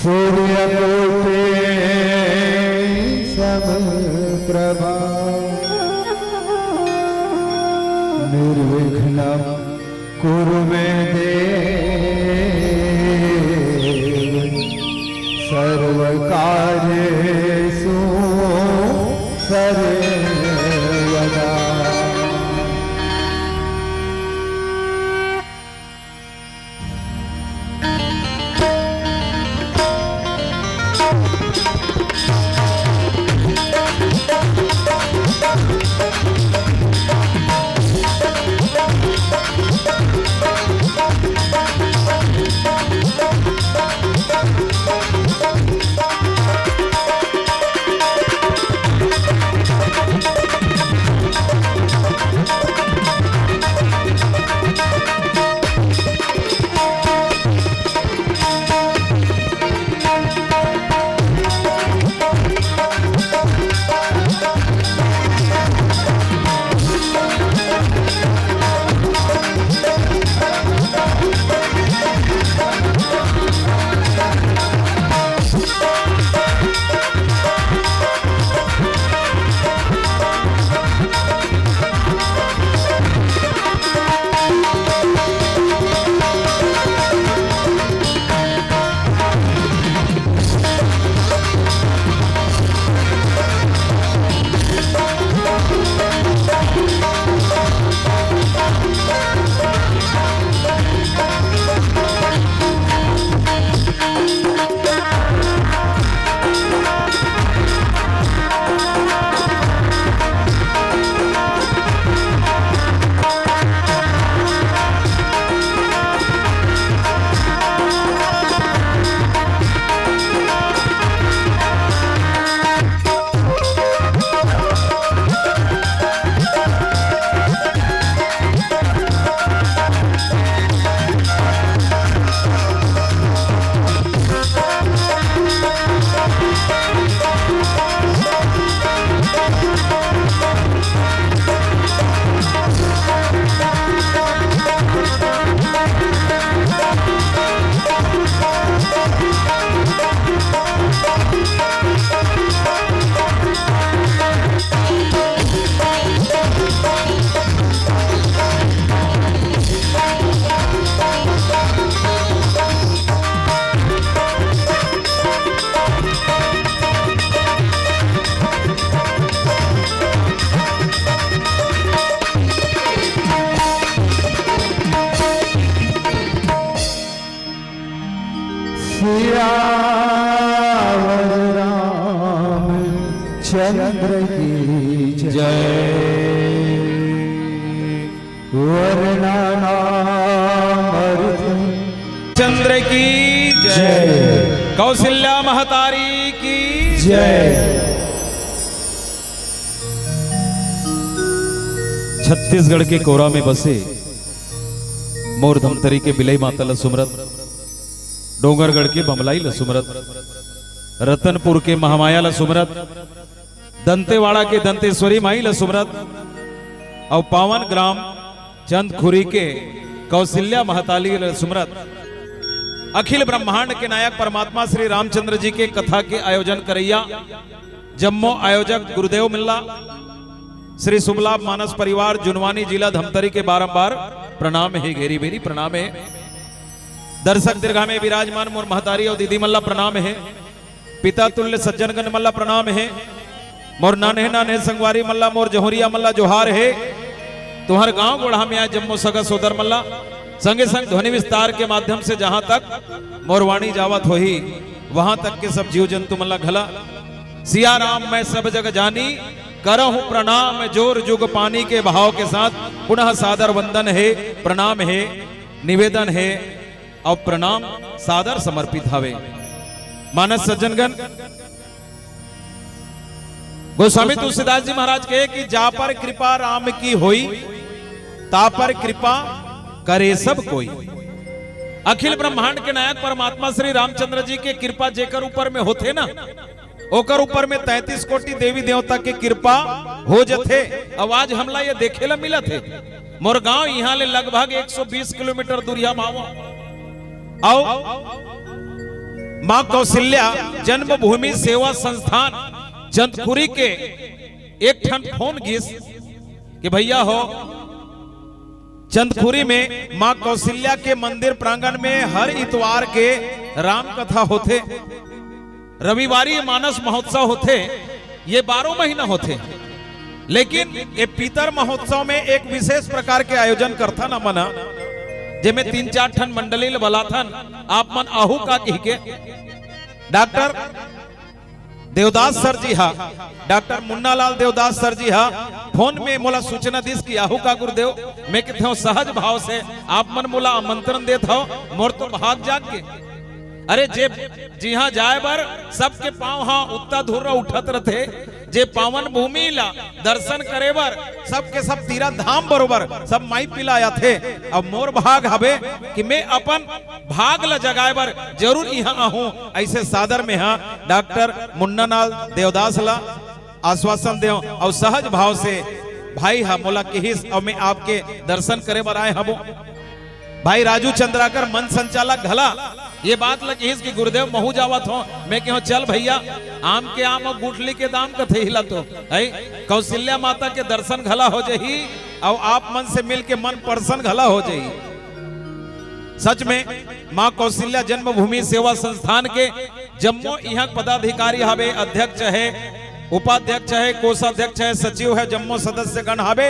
सूर्य कोटि समप्रभा निर्विघ्नं कुरु मे देव सर्वकार्येषु सर्वदा। सियावर रामचंद्र की जय। वर्णनामर्थ चंद्र की जय। कौशल्या महतारी की जय। छत्तीसगढ़ के कोरा में बसे मोर धमतरी के बिलई माता लसुमरत, डोंगरगढ़ के बमलाई लसुमरत, रतनपुर के महामाया लसुमरत, दंतेवाड़ा के दंतेश्वरी माई लसुमरत और पावन ग्राम चंदखुरी के कौशल्या महताली लसुमरत अखिल ब्रह्मांड के नायक परमात्मा श्री रामचंद्र जी के कथा के आयोजन करैया जम्मो आयोजक गुरुदेव मिल्ला श्री सुमलाभ मानस परिवार जुनवानी जिला धमतरी के बारंबार प्रणाम है, घेरी बेरी प्रणाम है। दर्शक दीर्घा में विराजमान मोर महतारी और दीदी मल्ला प्रणाम है। पिता तुल्य सज्जनगण मल्ला प्रणाम है। मोर नाने नाने संगवारी मल्ला मोर जहुरिया मल्ला जोहार है। तुम्हार गांव गोढ़ा में आज जम्मो सगा सोदर मल्ला संगे संग ध्वनि विस्तार के माध्यम से जहां तक मोरवाणी जावत हो ही वहां तक के सब जीव जंतु मल्ला घला। सिया राम मैं सब जग जानी करहूं प्रणाम जोर जुग पानी के भाव के साथ पुनः सादर वंदन है, प्रणाम है, निवेदन है और प्रणाम सादर समर्पित हवे। मानस सज्जनगण गोस्वामी तुलसीदास जी महाराज कहे कि जा पर कृपा राम की होई ता पर कृपा करे सब कोई। अखिल ब्रह्मांड के नायक परमात्मा श्री रामचंद्र जी के कृपा जेकर ऊपर में होते ना ओकर ऊपर में 33 कोटि देवी देवता के कृपा हो जथे। आवाज हमला ये देखे ला मिला थे। मोर गांव यहाँ ले लगभग 120 किलोमीटर दूरिया मावा आओ मां कौशल्या जन्मभूमि सेवा संस्थान चंदखुरी के एक ठन फोन गिस कि भैया हो चंदखुरी में मां कौशल्या के मंदिर प्रांगण में हर इतवार के राम कथा होते, रविवारी मानस महोत्सव होते, ये 12 महीना होते। लेकिन ये पीतर महोत्सव में एक विशेष प्रकार के आयोजन करथा ना मना, जेमे 3-4 ठन मंडली बलाथन आप मन आहू का कही के डॉक्टर देवदास सर जी हा, डॉक्टर मुन्नालाल देवदास सर जी हा फोन में मोला सूचना दिस कि आहू का गुरुदेव मैं कहते हूँ सहज भाव से आप मन मोला आमंत्रण देत हो, मोर तो भाग जाग के अरे जे जी हाँ जाए बर सबके पांव हाँ उत्ता धुर्रा उठत रहते, जे पावन भूमि ला दर्शन करे बर सबके सब तीरा धाम बरोबर सब माई पिलाया थे। अब मोर भाग हवे कि मैं अपन भाग ला जगाए बर जरूर यहाँ आहूं। ऐसे सादर में हाँ डॉक्टर मुन्नालाल देवदास ला आश्वासन दे और सहज भाव से भाई हा मोला किहिस और मैं आपके दर्शन करे बर आए हबो। भाई राजू चंद्राकर मन संचालक घला ये बात लगी कि गुरुदेव महू जावत हो, मैं क्यों चल भैया आम के आम और गुठली के दाम कथे हिला तो है कौशल्या माता के दर्शन घला हो जाही और आप मन से मिल के मन प्रसन्न घला हो जाही। सच में मां कौशल्या जन्मभूमि सेवा संस्थान के जम्मो यहाँ पदाधिकारी हवे, अध्यक्ष है, उपाध्यक्ष है, कोषाध्यक्ष है, सचिव है, जम्मो सदस्य गण हवे,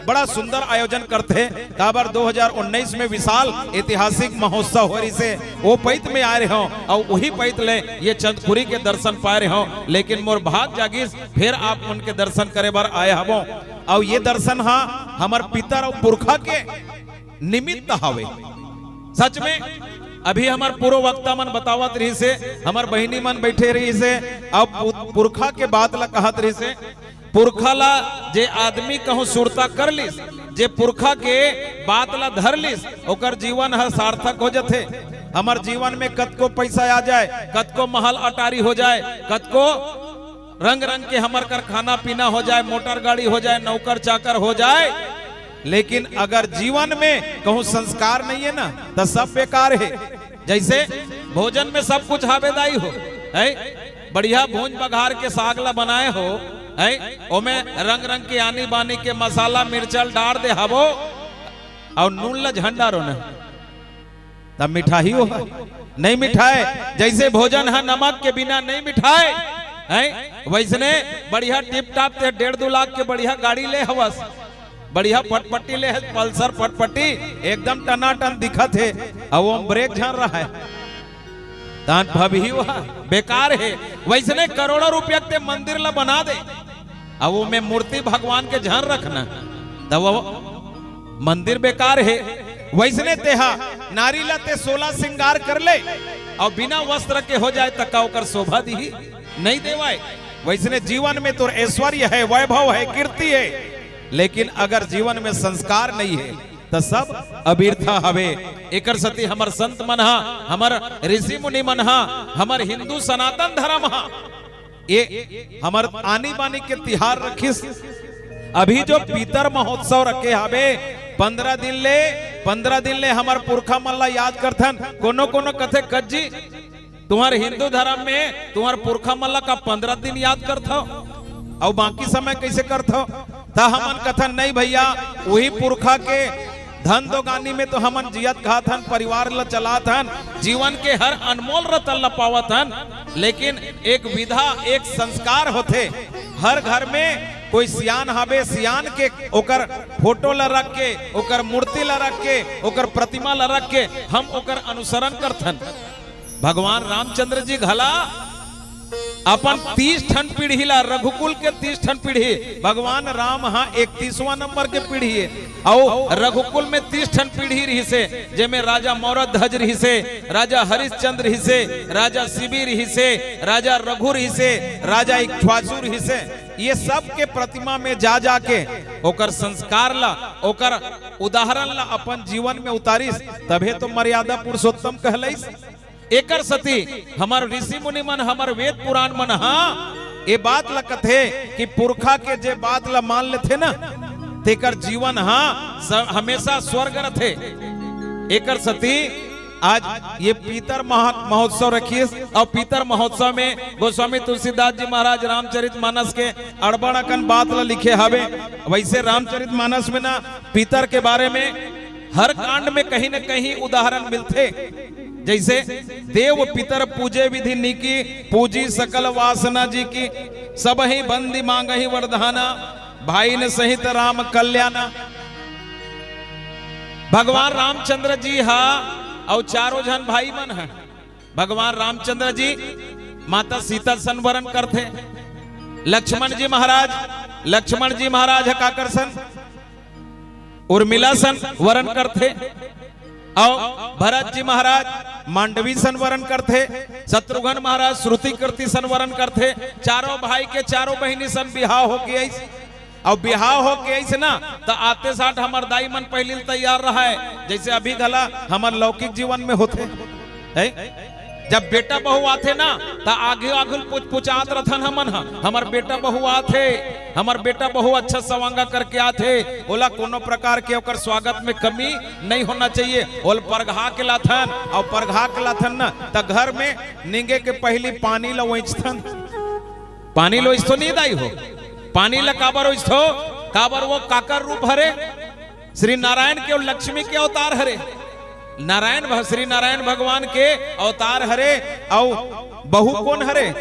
बड़ा सुंदर आयोजन करते। काबर 2019 में विशाल ऐतिहासिक महोत्सव हो रही से वो पैत में आ रहे हो और वही पैत ले ये चंदखुरी के दर्शन पा रहे हो। लेकिन मोर भाग जागिस फिर आप उनके दर्शन करे बार आए हबो और ये दर्शन हाँ हमार पितर और पुरखा के निमित्त हवे। सच में अभी हमार पूर्व वक्ता मन बतावत रही से, हमार बहिनी मन बैठे रही से, अब पुरखा के बात ला कहत रही से, पुरखा ला जे आदमी कहूं सुरता कर लिस, जे पुरखा के बात ला धर लिस, ओकर जीवन हर सार्थक हो जाते। हमार जीवन में कतको पैसा आ जाए, कतको महल अटारी हो जाए, कतको रंग रंग के हमार कर खाना पीना हो जाए, मोटर गाड़ी हो जाए, नौकर चाकर हो जाए, लेकिन अगर जीवन में कहूं संस्कार नहीं है ना तो सब बेकार है। जैसे भोजन में सब कुछ हावेदाई हो है, बढ़िया भूंज बघार के सागला बनाए हो है, ओमे रंग रंग के आनी बानी के मसाला मिर्चल डाल दे हबो और नून ला झंडा रो न तब मिठाई हो नहीं मिठाए। जैसे भोजन है नमक के बिना नहीं मिठाए है, वैसने बढ़िया टिप टाप 1.5-2 लाख के बढ़िया गाड़ी ले हवस, बढ़िया पटपटी ले है, पल्सर पटपटी एकदम टनाटन दिखत है और वो ब्रेक झन रहा है, दान भभी हुआ बेकार है। वैसने करोड़ों रुपया के मंदिर ला बना दे और वो में मूर्ति भगवान के झन रखना तो वो मंदिर बेकार है। वैसने तेहा नारी ला ते 16 श्रृंगार कर ले और बिना वस्त्र के हो जाए तक ओकर शोभा दी नहीं देवाए। वैसने जीवन में तो ऐश्वर्य है, वैभव है, कीर्ति है, लेकिन अगर जीवन में संस्कार नहीं है तो सब अबीरथा हवे। एकर सती हमर संत मन हा, हमर ऋषि मुनि मन हा, हमर हिंदू सनातन धर्म हा, ये हमर आनी बानी के तिहार रखिस। अभी जो पीतर महोत्सव रखे हवे 15 दिन ले हमर पुरखा मन ला याद करथन। कोनो कोनो कथे कज्जी तुम्हारे हिंदू धर्म में तुम्हार पुरखा मन ला का 15 दिन याद करथो और बाकी समय कैसे करथो? ता हमन कथन नहीं भैया वही पुरखा के धन दोगानी में तो हमन जियत खाथन, परिवार ला चलाथन, जीवन के हर अनमोल रतन ला पावथन। लेकिन एक विधा एक संस्कार होते, हर घर में कोई सियान हवे, सियान के ओकर फोटो ला रख के, ओकर मूर्ति ला रख के, ओकर प्रतिमा ला रख के हम ओकर अनुसरण करथन। भगवान रामचंद्र जी घला अपन 30 ठन पीढ़ी ला, रघुकुल के 30 ठन पीढ़ी, भगवान राम हाँ 31वां नंबर के पीढ़ी है और रघुकुल में 30 ठन पीढ़ी रही से, जेमे राजा मौरध्वज रही से, राजा हरिश्चंद्र रही से, राजा शिबी रही से, राजा रघु रही से, राजा इक्ष्वाकु रही से। ये सब के प्रतिमा में जा जाके ओकर संस्कार ला, ओकर उदाहरण ला अपन जीवन में उतारिस, तभे तो मर्यादा पुरुषोत्तम कहलैस। एकर सती हमार ऋषि मुनि मन, हमार वेद पुराण मन हाँ ये बात ला कथे कि पुरखा के जे बात ला मान लेते ना तेकर जीवन हाँ हमेशा स्वर्ग रथे। एकर सती आज ये पीतर महोत्सव रखिए और पीतर महोत्सव में गोस्वामी तुलसीदास जी महाराज रामचरित मानस के अड़बड़ अकन बात ला लिखे हवे। वैसे रामचरित मानस में ना पीतर के बारे में हर कांड में कहीं न कहीं उदाहरण मिलते। जैसे देव पितर पूजे विधि नीकी, पूजी सकल वासना जी की, सब ही बंदी मांग ही वरदाना, भाई ने सहित राम कल्याणा। भगवान रामचंद्र जी हा और चारों जन भाई मन है। भगवान रामचंद्र जी माता सीता सन वरण करते, लक्ष्मण जी महाराज है काकर सन उर्मिला सन वरण करते, और भरत जी महाराज मांडवी सन वरण करते, शत्रुघ्न महाराज श्रुति कीर्ति सन वरण करते। चारों भाई के चारों बहिनी सन बिहाव हो के ऐसे, और बिहाव हो के ऐसे ना तो आते साठ हमार दाई मन पहले तैयार रहा है। जैसे अभी गला हमार लौकिक जीवन में होते है, जब बेटा बहू आते ना तो आगे आगे पुचात रथन हमन हमार बेटा बहू आते, हमार बेटा बहू अच्छा सवांगा करके आते, ओला कोनो प्रकार के ओकर स्वागत में कमी नहीं होना चाहिए। ओल परघा के लाथन, और परघा के लाथन ना तो घर में निंगे के पहली पानी ला ओइचथन। पानी लो इसतो नहीं दाई हो, पानी ला काबर ओइचथो, काबर वो काकर रूप हरे, श्री नारायण के और लक्ष्मी के अवतार हरे। श्री नारायण भगवान के अवतार हरे, और बहु कौन हरे,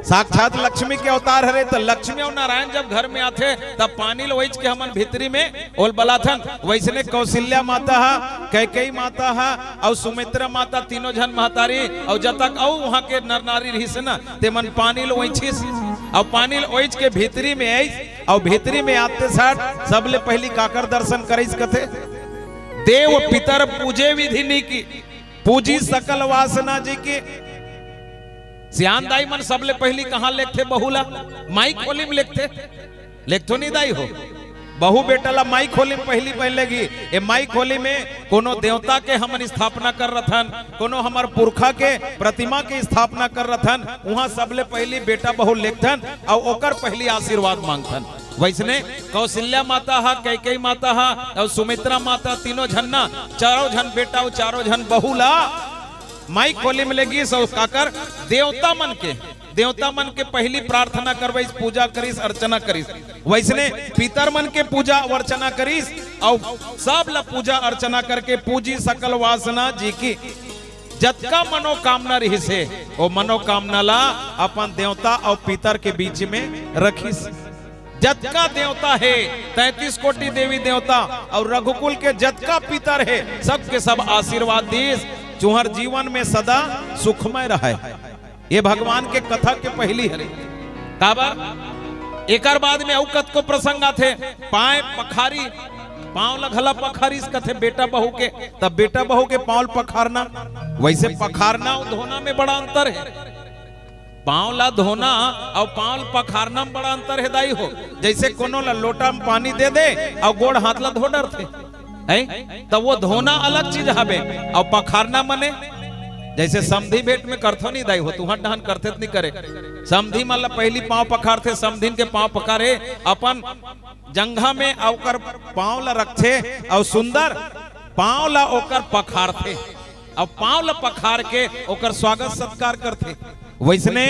साक्षात लक्ष्मी के अवतार हरे। तो लक्ष्मी और नारायण जब घर में आते तब पानी लोइच के हमन भीतरी में ओल बलाथन। वैसने कौशल्या माता हा, कैकेयी माता हा और सुमित्रा माता, तीनों जन महतारी और जब तक औ वहां के नर नारी रहिस ना ते मन पानी लोइछिस, और पानी लोइच के भीतरी में आई, और भीतरी में आते साथ सबले पहली काकर दर्शन करिस कथे, देव पितर पूजे विधि नीकी, पूजी सकल वासना जी की। सियान दाई मन सबले पहली कहां लिखते, बहुला माई खोली में लिखते नहीं दाई हो, बहु बेटा ला माई खोली में पहली पहलेगी। ये माई खोली में कोनो देवता के हमन स्थापना कर रथन, कोनो हमार पुरखा के प्रतिमा के स्थापना कर रथन, वहां सबले पहली बेटा बहु लिखथन और ओकर पहली आशीर्वाद मांगथन। वैसने कौशल्या माता हा, कैकेयी माता हा और सुमित्रा माता, तीनों झन्ना चारों झन बेटा और चारों झन बहुला माई खोली में लेगी। सो काकर देवता मन के पहली प्रार्थना करवाइस, पूजा करिस, अर्चना करिस। वैसने पितर मन के पूजा अर्चना करिस, और सब ला पूजा अर्चना करके पूजी सकल वासना जी की। जतका मनोकामना रही से वो मनोकामना ला अपन देवता और पितर के बीच में रखिस। जतका देवता है 33 कोटि देवी देवता और रघुकुल के जतका पितर है सबके सब आशीर्वाद दीस, चुहर जीवन में सदा सुखमय रहे। ये भगवान के कथा के पहली हरे काबर एक बाद में औकत को प्रसंग आथे, पाए पखारी पांव लखला पखारी कथे बेटा बहू के, तब बेटा बहू के पांव पखारना। वैसे पखारना और धोना में बड़ा अंतर है, पांव ला धोना और पांव पखारना में बड़ा अंतर है दाई हो। जैसे कोनो ला लोटा में पानी दे दे और गोड़ हाथ ला धो डरते है, तब वो धोना अलग चीज हवे और पखारना मने जैसे समधी भेंट में करथो नहीं दाई हो, तुहर डहन करते नहीं करे। समधी मतलब पहली पांव पखारते, समधीन के पांव पखारे अपन जंघा में ओकर पांव ला रखते और सुंदर पांव ला ओकर पखारते और पांव ला पखार के ओकर स्वागत सत्कार करते। वैसने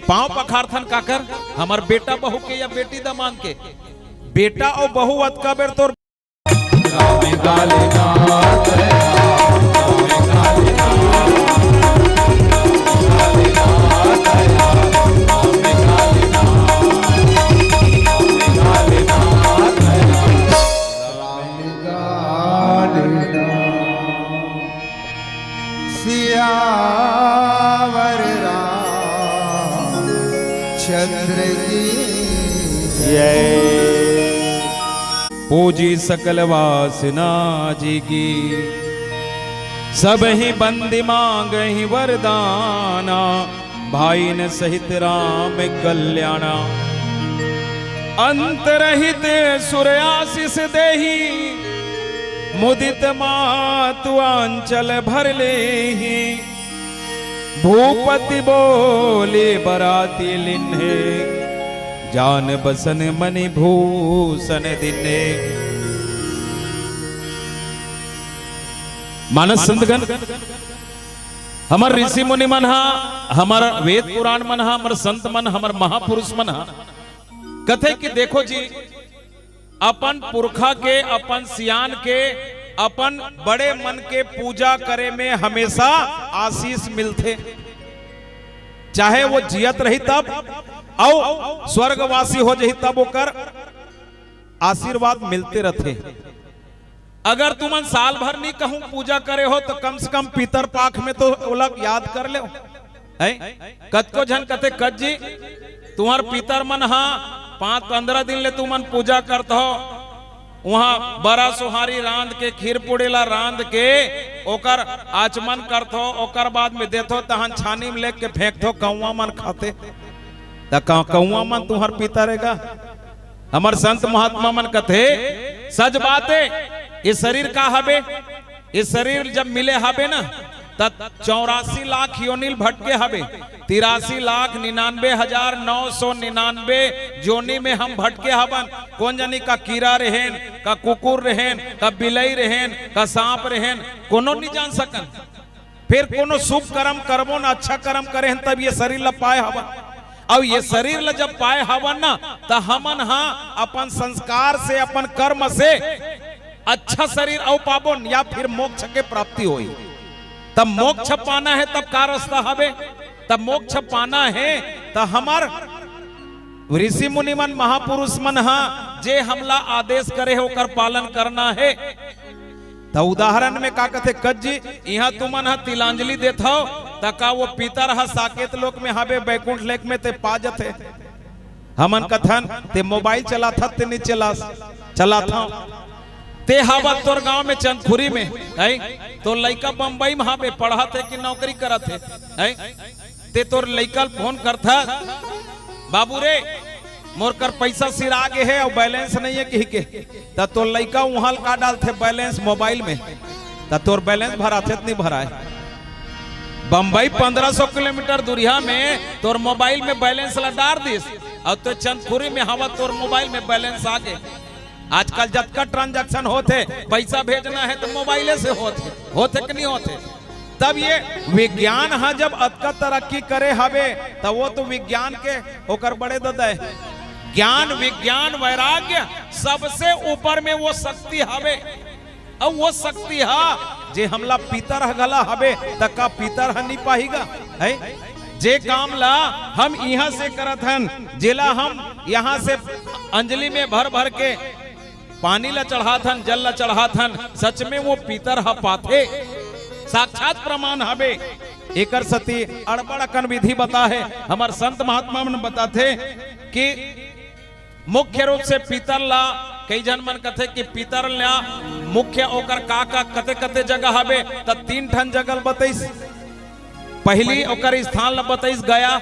पांव पखारथन काकर हमार बेटा बहू के या बेटी दमांग के, बेटा और बहू अतका बेर तोर सियावर रामचंद्र की जय। पूजी सकल वासना जी की, सब ही बंदी मांग ही वरदाना, भाई न सहित राम कल्याणा। अंतरहित सूर्याशीष देही, मुदित मातु आंचल भर ले ही। भूपति बोले बराती लिन्हे, जान बसन मणि भूषण दिने। मानस संतगण हमर ऋषि मुनि मन हा, हमर वेद पुराण मन हा, हमर संत मन, हमर महापुरुष मन हा कथे कि देखो जी अपन पुरखा के, अपन सियान के, अपन बड़े मन के पूजा करे में हमेशा आशीष मिलते, चाहे वो जियत रही तब और स्वर्गवासी हो जाही तब ओकर आशीर्वाद मिलते रहते। अगर तुमन साल भर नहीं कहूं पूजा करे हो तो कम से कम पितर पाख में तो ओलग याद कर ले। कतको झन कथे कत जी तुम्हार पितर मन हा 5-15 दिन ले तुमन पूजा करत हो, वहां बड़ा सुहारी रांध के, खीर पुड़ेला रांध के ओकर आचमन करत हो, ओकर बाद में देथो तहन छानी में लेके फेंक दो, कौवा मन खाते कौवा मन तुम्हार पिता रहेगा। हमर संत महात्मा मन कथे सच बात है, ये शरीर का हबे, ये शरीर जब मिले हबे ना तब 84 लाख योनिल भटके हबे, 83,99,999 जोनी में हम भटके हबन। कौन जानी का कीड़ा रहेन, का कुकुर रहेन, का बिलई रहेन, का सांप रहेन, कोनो नहीं जान सकन। फिर कोनो शुभ कर्म करबो ना, अच्छा कर्म करें तब ये शरीर ला पाए हबन। और ये शरीर ला जब पाए हवन ना तो हमन हा अपन संस्कार से, अपन कर्म से अच्छा शरीर औ पाबो या फिर मोक्ष के प्राप्ति होई। तब मोक्ष पाना है तब का रास्ता हवे, तब मोक्ष पाना है तो हमार ऋषि मुनि मन, महापुरुष मन हा जे हमला आदेश करे है ओकर पालन करना है। तो उदाहरण में का कथे कत जी यहाँ तुमन हा तिलांजलि देत हो तका वो पितर हा साकेत लोक में हवे, बैकुंठ लेक में ते पा जथे। हमन कथन ते मोबाइल चला था ते नहीं चला था ते हवा तोर गांव में चंदखुरी में है तो लइका बम्बई में हवे पढ़ा थे कि नौकरी करत है ते तोर लइका फोन करता बाबू रे मोर कर पैसा सिर आगे है और बैलेंस नहीं है कि के त तोर लइका वहां का डालते बैलेंस मोबाइल में त तोर बैलेंस भरा थे नहीं भरा है। बम्बई 1500 किलोमीटर दूरिया में तोर मोबाइल में बैलेंस ला डाल दिस और तो चंदखुरी में हवा तोर मोबाइल में बैलेंस आगे। आजकल जब का ट्रांजैक्शन होते पैसा भेजना है तो मोबाइले से होते कि नहीं होते। तब ये विज्ञान हा जब अतका तरक्की करे हवे तब वो तो विज्ञान के होकर बड़े ददा है। ज्ञान, विज्ञान, वैराग्य सबसे ऊपर में वो शक्ति हवे और वो शक्ति हा जे हमला पितर गला हवे तक का पितर नहीं पाहीगा है। जे काम ला हम यहाँ से करत हन, जेला हम यहाँ से अंजलि में भर भर के पानी ला चढ़ाथन, जल ला चढ़ाथन, सच में वो पितर हा पाथे, साक्षात प्रमाण हवे। एकर सती अड़बड़ कन विधि बता है। हमार संत महात्मा मन बताते कि मुख्य रूप से पितर ला कई जन मन कथे कि पितर ला मुख्य ओकर का कते कते जगह हवे त 3 ठन जगह बताइस। पहली ओकर स्थान ला बताइस गया,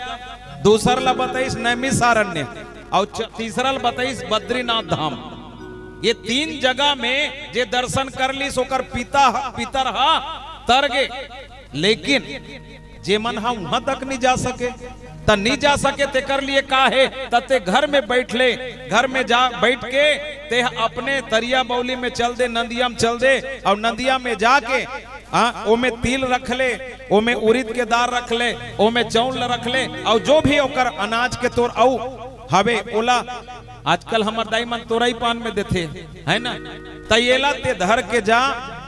दूसर ला बताइस नैमिषारण्य और तीसरा ला बताइस बद्रीनाथ धाम। ये 3 जगह में जे दर्शन कर ली सोकर पितर हा तरगे, लेकिन जे मन हा वहां तक नहीं जा सके त नहीं जा सके ते कर लिए का है तते घर में बैठ ले, घर में जा बैठ के ते अपने तरिया बौली में चल दे, नदिया में चल दे और नदिया में जाके ओमे तिल रख ले, ओमे उड़द के दाल रख ले, ओमे चौल रख ले और जो भी ओकर अनाज के तोर औ हवे ओला आजकल हमार दाई मन तोरई पान में देते है ना, तैला ते धर के जा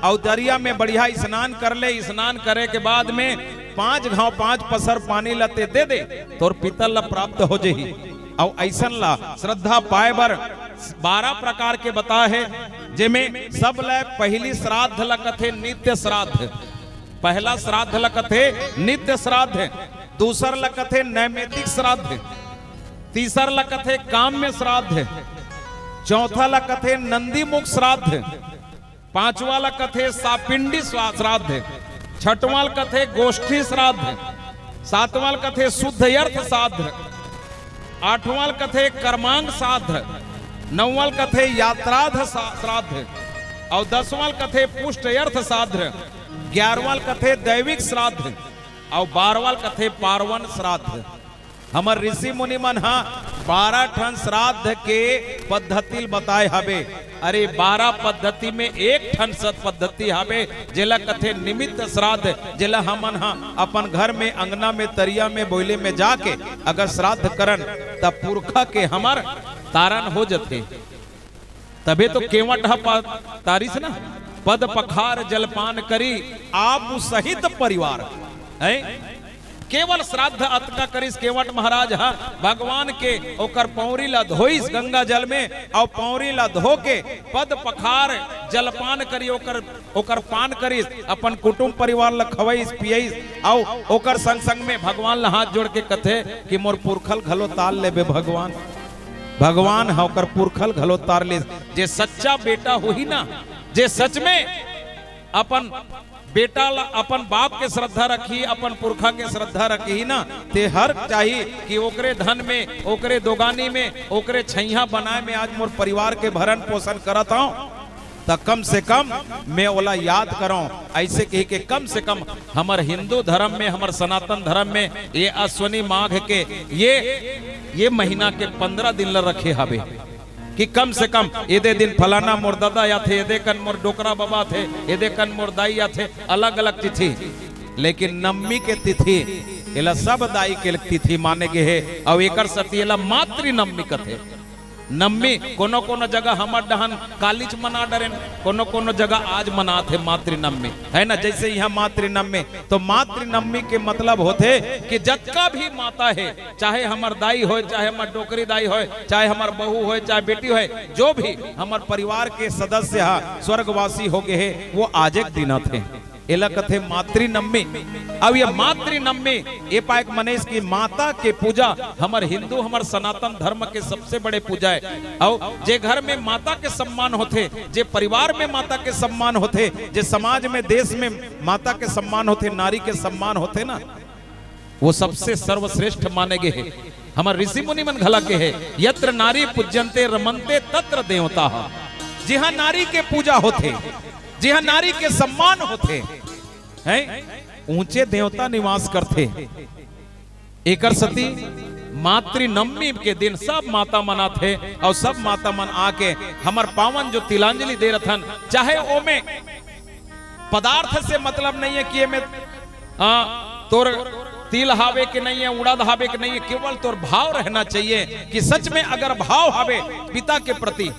और दरिया में बढ़िया स्नान कर ले। स्नान करे के बाद में 5 घाव 5 पसर पानी लते दे दे तोर पितर ला प्राप्त हो जाही। और ऐसन ला श्रद्धा पाए बर 12 प्रकार के बता है, जेमे सब ला पहली श्राद्ध ला कथे नित्य श्राद्ध। पहला श्राद्ध ला कथे नित्य श्राद्ध, दूसर ला कथे नैमित्तिक श्राद्ध, तीसर ला कथे काम्य श्राद्ध, चौथा ला कथे नंदी मुख श्राद्ध, पांचवा ला कथे सापिंडी श्राद्ध, छठवां कथे गोष्ठी श्राद्ध, सातवां कथे शुद्ध अर्थ श्राद्ध, आठवां कथे कर्मांग श्राद्ध, नौवां कथे यात्राध श्राद्ध और 10वां कथे पुष्ट अर्थ श्राद्ध, 11वां कथे दैविक श्राद्ध और 12वां कथे पार्वन श्राद्ध। हमर ऋषि मुनि मन हा 12 ठन श्राद्ध के पद्धति बताए हवे। अरे 12 पद्धति में एक ठन सत पद्धति हवे जेला कथे निमित्त श्राद्ध, जेला हमन अपन घर में अंगना में तरिया में बोले में जाके अगर श्राद्ध करन तब पुरखा के हमर तारण हो जथे। तबे तो केवट तारिस ना, पद पखार जलपान करी आप सहित परिवार है। केवल श्राद्ध अतका करिस केवट महाराज हा भगवान के ओकर पौरी ला धोइस गंगा जल में और पौरी ला धो के पद पखार जलपान करी ओकर पान करिस, अपन कुटुंब परिवार ला खवइस पियइस और ओकर संग संग में भगवान ला हाथ जोड़ के कथे कि मोर पुरखल घलो ताल लेबे भगवान। भगवान हा ओकर पुरखल घलो तार ले। जे सच्चा बेटा होही ना, जे सच में अपन बेटा अपन बाप के श्रद्धा रखी, अपन पुरखा के श्रद्धा रखी ना, ते हर चाहिए कि ओकरे धन में, ओकरे दोगानी में, ओकरे छैया बनाए में आज मोर परिवार के भरण पोषण करत हूं, तो कम से कम मैं ओला याद करूं। ऐसे कही के कम से कम हमार हिंदू धर्म में, हमार सनातन धर्म में ये अश्वनी माघ के ये महीना के 15 दिन ला रखे हवे कि कम से कम एदे दिन फलाना मोर दादा या थे, एदे कन मोर डोकरा बाबा थे, एदे कन मोर दाई या थे, अलग अलग तिथि। लेकिन नवमी के तिथि एला सब दाई के तिथि माने गे है और एकर सती एला मातृ नवमी कथे। नवमी कोनो कोनो जगह हमर डहन कालीच मना डरेन, कोनो कोनो जगह आज मनाते मातृ नवमी है ना। जैसे यहाँ मातृ नवमी, तो मातृ नवमी के मतलब होते कि जतका भी माता है, चाहे हमर दाई हो, चाहे हमर डोकरी दाई हो, चाहे हमर बहू हो, चाहे बेटी हो, जो भी हमर परिवार के सदस्य स्वर्गवासी हो गए है वो आज एक दिन थे एला कथे मातृ नवमी। अब ये मातृ नवमी ये पाएक मनेश की माता के पूजा हमर हिंदू हमर सनातन धर्म के सबसे बड़े पूजा है। और जे घर में माता के सम्मान होते, जे परिवार में माता के सम्मान होते, जे समाज में देश में माता के सम्मान होते, नारी के सम्मान होते ना, वो सबसे सर्वश्रेष्ठ माने गए है। हमार ऋषि मुनि मन घला के है यत्र नारी पूज्यन्ते रमन्ते तत्र देवता। जी हाँ, नारी के पूजा होते, जी हाँ, नारी के सम्मान होते हैं, ऊंचे देवता निवास करते। एकर सती मातृ नवमी के दिन सब माता मनाथे और सब माता मन आके हमर पावन जो तिलांजलि दे रथन, चाहे ओ में पदार्थ से मतलब नहीं है कि में तोर तिल हावे के नहीं है, उड़द हावे के नहीं है, केवल तोर भाव रहना चाहिए कि सच में अगर भाव हावे पिता के प्रति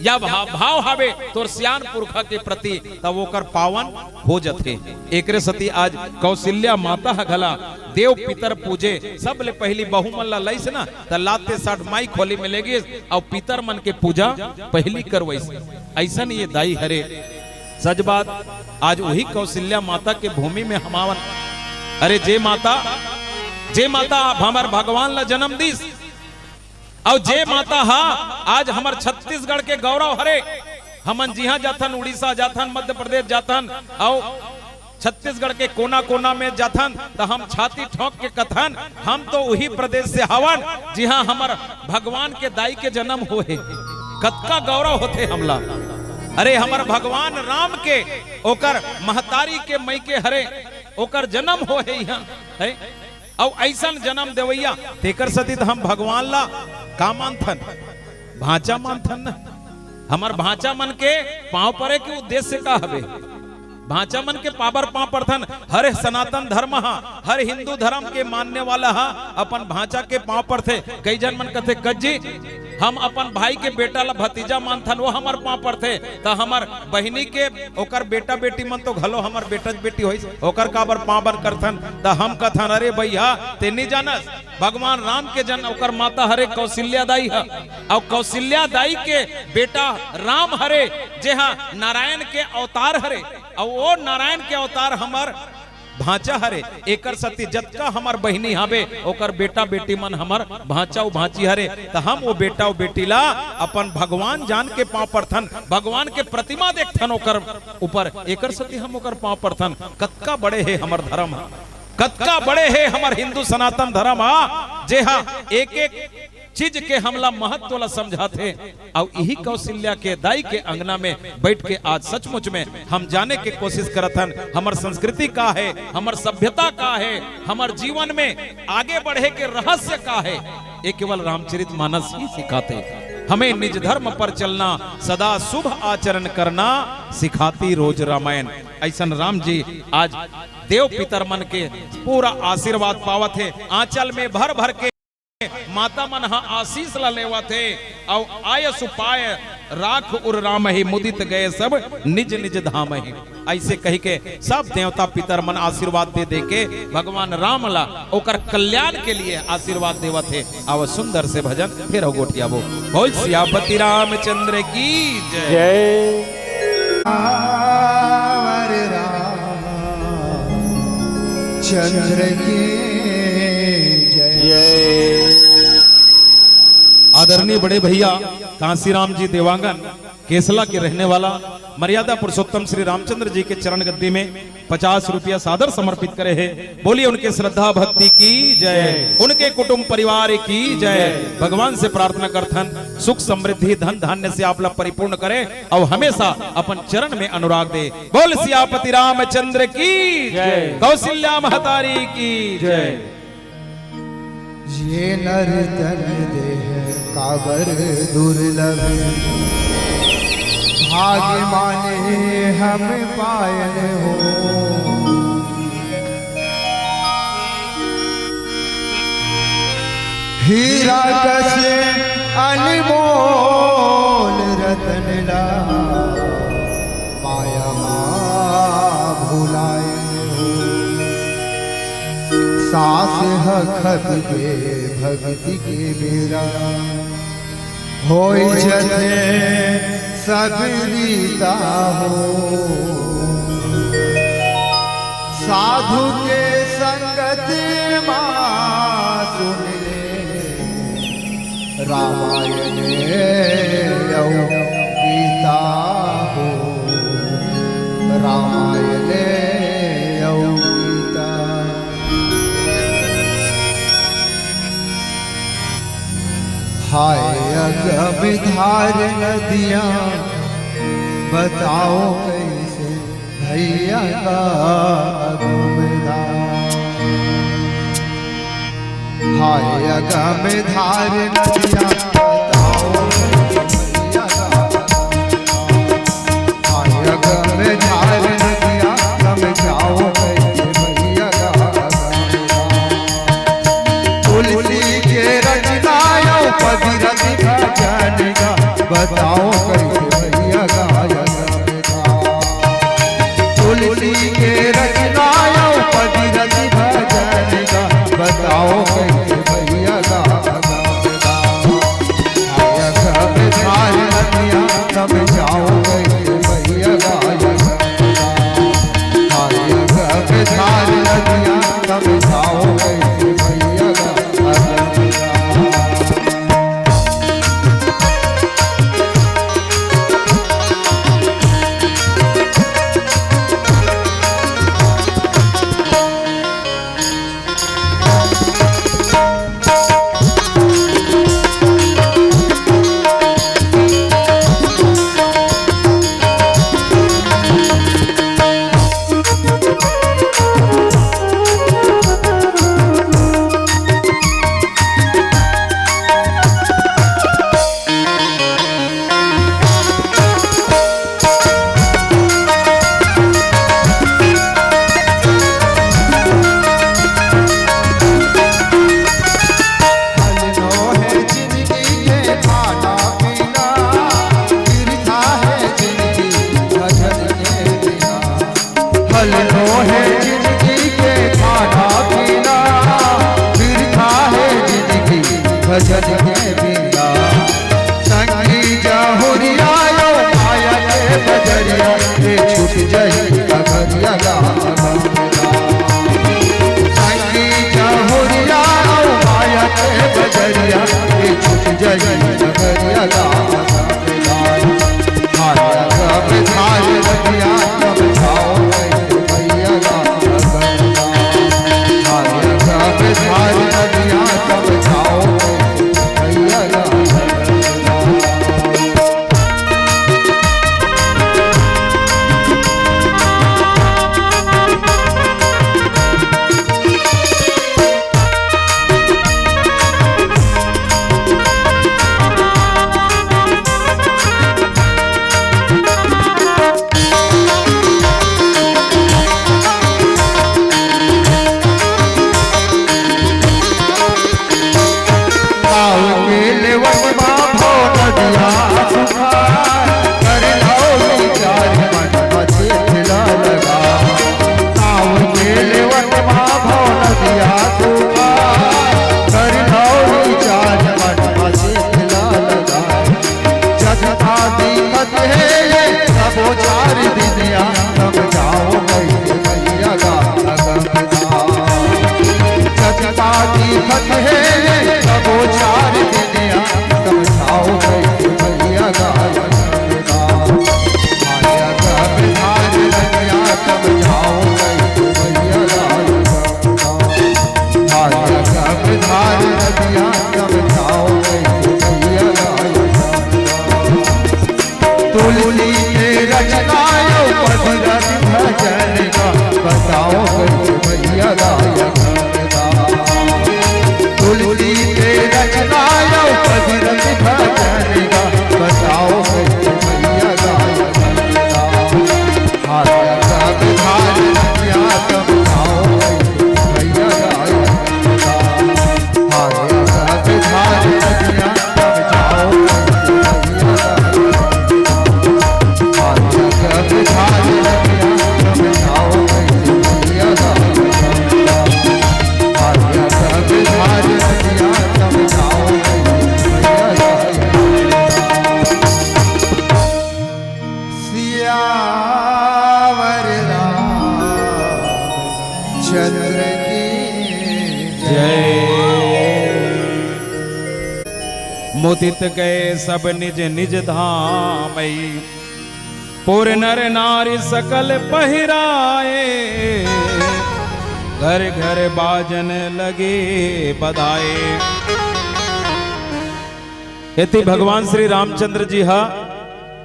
या भाव हावे तोर सियान पुरखा के प्रति तब वो कर पावन हो जाते। एकरे सती आज कौशल्या माता घला देव पितर पूजे सब ले पहली बहु मन ला लईस ना त लाते 60 माई खोली में लेगी और पितर मन के पूजा पहली करवैस। ऐसा ये दाई हरे सच बात आज वही कौशल्या माता के भूमि में हमावन। अरे जे माता हमार भगवान ला जन्म दीस और जे माता आज हमार छत्तीसगढ़ के गौरव हरे। हमन जिहा जाथन, उड़ीसा जाथन, मध्य प्रदेश जाथन और छत्तीसगढ़ के कोना कोना में जाथन तो हम छाती ठोक के कथन हम तो वही प्रदेश से हवन जिहा हमार भगवान के दाई के जन्म होए। कतका गौरव होते हमला। अरे हमार भगवान राम के ओकर महतारी के मई के हरे ओकर जन्म होए यहाँ है और ऐसा जन्म देवैया तेकर सती हम भगवान ला का मानथन, भांचा मानथन न। हमार भांचा मन के पांव परे के उद्देश्य का हवे, भांचा मन के पावर पांव परथन। हर सनातन धर्म हर हिंदू धर्म के मानने वाला अपन भांचा के पांव पर थे। कई जन मन कहते कज्जी हम अपन भाई के बेटा ला भतीजा मानथन, वो हमार पांव पर थे। तो हमार बहिनी के ओकर बेटा बेटी मन तो घलो हमार बेटा बेटी होइस ओकर काबर पांव बर करथन। तो हम कथन अरे भैया ते नहीं जानस भगवान राम के जन ओकर माता हरे कौशल्या दाई है और कौशल्या दाई के बेटा राम हरे जे नारायण के अवतार हरे और वो नारायण के अवतार हमार भांचा हरे। एकर सती जतका हमार बहिनी हवे ओकर बेटा बेटी मन हमार भांचा उ भांची हरे। तो हम वो बेटा उ बेटी ला अपन भगवान जान के पांव परथन, भगवान के प्रतिमा देखथन ओकर ऊपर। एकर सती हम ओकर पांव परथन। कतका बड़े है हमार धर्म, कतका बड़े है हमार हिंदू सनातन धर्म जे एक एक चीज के हमला महत्व ला समझाते और यही कौशल्या के दाई के अंगना में बैठ के आज सचमुच में हम जाने के कोशिश करत हन हमर संस्कृति का है, हमर सभ्यता का है, हमर जीवन में आगे बढ़े के रहस्य का है। ये केवल रामचरितमानस ही सिखाते। हमें निज धर्म पर चलना, सदा शुभ आचरण करना सिखाती रोज रामायण। ऐसन राम जी आज देव पितर मन के पूरा आशीर्वाद पावत है। आंचल में भर भर के माता मन हा आशीष ला लेवा थे और आय सुपाय राख उर राम ही मुदित गए सब निज निज धाम ही। ऐसे कही के सब देवता पितर मन आशीर्वाद दे दे के भगवान राम ला ओकर कल्याण के लिए आशीर्वाद देवा थे। अब सुंदर से भजन फिर गोटिया वो बोल सियापति रामचंद्र की जय। चंद्र की जय। आदरणीय बड़े भैया कांसीराम जी देवांगन केसला के रहने वाला मर्यादा पुरुषोत्तम श्री रामचंद्र जी के चरण गद्दी में 50 रुपया सादर समर्पित करे हैं। बोलिए उनके श्रद्धा भक्ति की जय, उनके कुटुंब परिवार की जय। भगवान से प्रार्थना करथन सुख समृद्धि धन धान्य से आप लोग परिपूर्ण करे और हमेशा अपन चरण में अनुराग दे। बोल सियापति रामचंद्र की जय, कौशल्या महतारी की जय। ये नर तन देह काबर दुर्लभ, भाग्य माने हम पायन हो। हीरा कसे अनमोल रतन ला, माया भुलाए हो। सास हखत के भक्ति के बेरा, होई जथे सब रीता हो। साधु के संगत मां सुन ले, रामायण यौ गीता हो। रामायण यौ गीता। हाय अगम धार नदियाँ, बताओ कैसे भैया का अगम धार। हाय अगम धार नदियाँ, बताओ कैसे भैया का। हाय अगम धार नदियाँ, समझाओ कैसे भैया का। तुलसी के रचनाया पतिरति भजन का, बताओ कैसे भैया गायन का। तुलसी के रचनाया पतिरति भजन का, बताओ कैसे भैया गायन का। धार नदियाँ समझाओ कैसे भैया गायन का। धार नदियाँ समझाओ कैसे भैया गायन का। भजन के बिना संगी जहुरिया यो माया के बजरिया रे छूट जही कगरिया गाना। संगी जहुरिया यो माया के बजरिया रे छूट जही कगरिया गाना। माया कब धार नदिया कब जाओ भैया गाना। माया कब धार नदिया कब जाओ दिखत है कबो चार दिनिया समझाओ कैसे भैया गाया आया कब धार रतिया समझाओ कैसे भैया गाया आया कब धार रतिया समझाओ कैसे भैया गाया तुलसी के रचनायो पदरत भजन का बताओ कैसे भैया गाया तुलसी के रचनायो पदरत भजन का बताओ कैसे भैया गाया आया कब धार रतिया समझाओ कैसे भैया गाया आया कब धार रतिया समझाओ कैसे भैया चंद्र की जय। मुदित गए सब निज निज धाम, पुर नर नारी सकल पहिराए, घर घर बाजन लगे बधाए। इति भगवान श्री रामचंद्र जी हा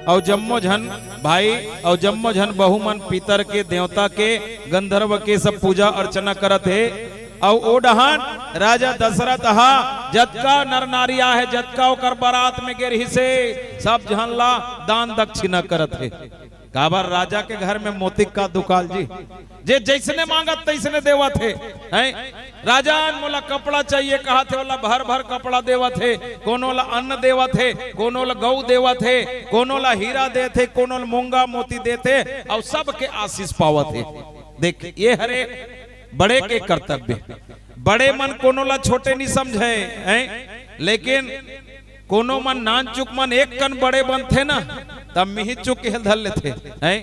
और जम्मो झन भाई और जम्मो झन बहुमन पितर के देवता के गंधर्व के सब पूजा अर्चना करत है। और ओ डहान राजा दशरथ हा जतका नर नारिया है जतका ओकर बारात में गिरही से सब झनला दान दक्षिणा करत है। काबर राजा के घर में मोतिक का दुकाल जी जे जैसने मांगत तैसने देवा थे। राजा मोला कपड़ा चाहिए कहा थे वाला भर भर कपड़ा देवा थे, कोनो ला अन्न देवा थे, कोनो ला गौ देवा थे, कोनो ला हीरा दे थे, कोनो ला मूंगा मोती देते और सबके आशीष पावा थे। देख ये हरे बड़े के कर्तव्य, बड़े मन कोनो ला छोटे नहीं समझे हैं, लेकिन कोनो मन नान चुक मन एक कन बड़े बनते ना तब मिही चुक के धर लेते हैं।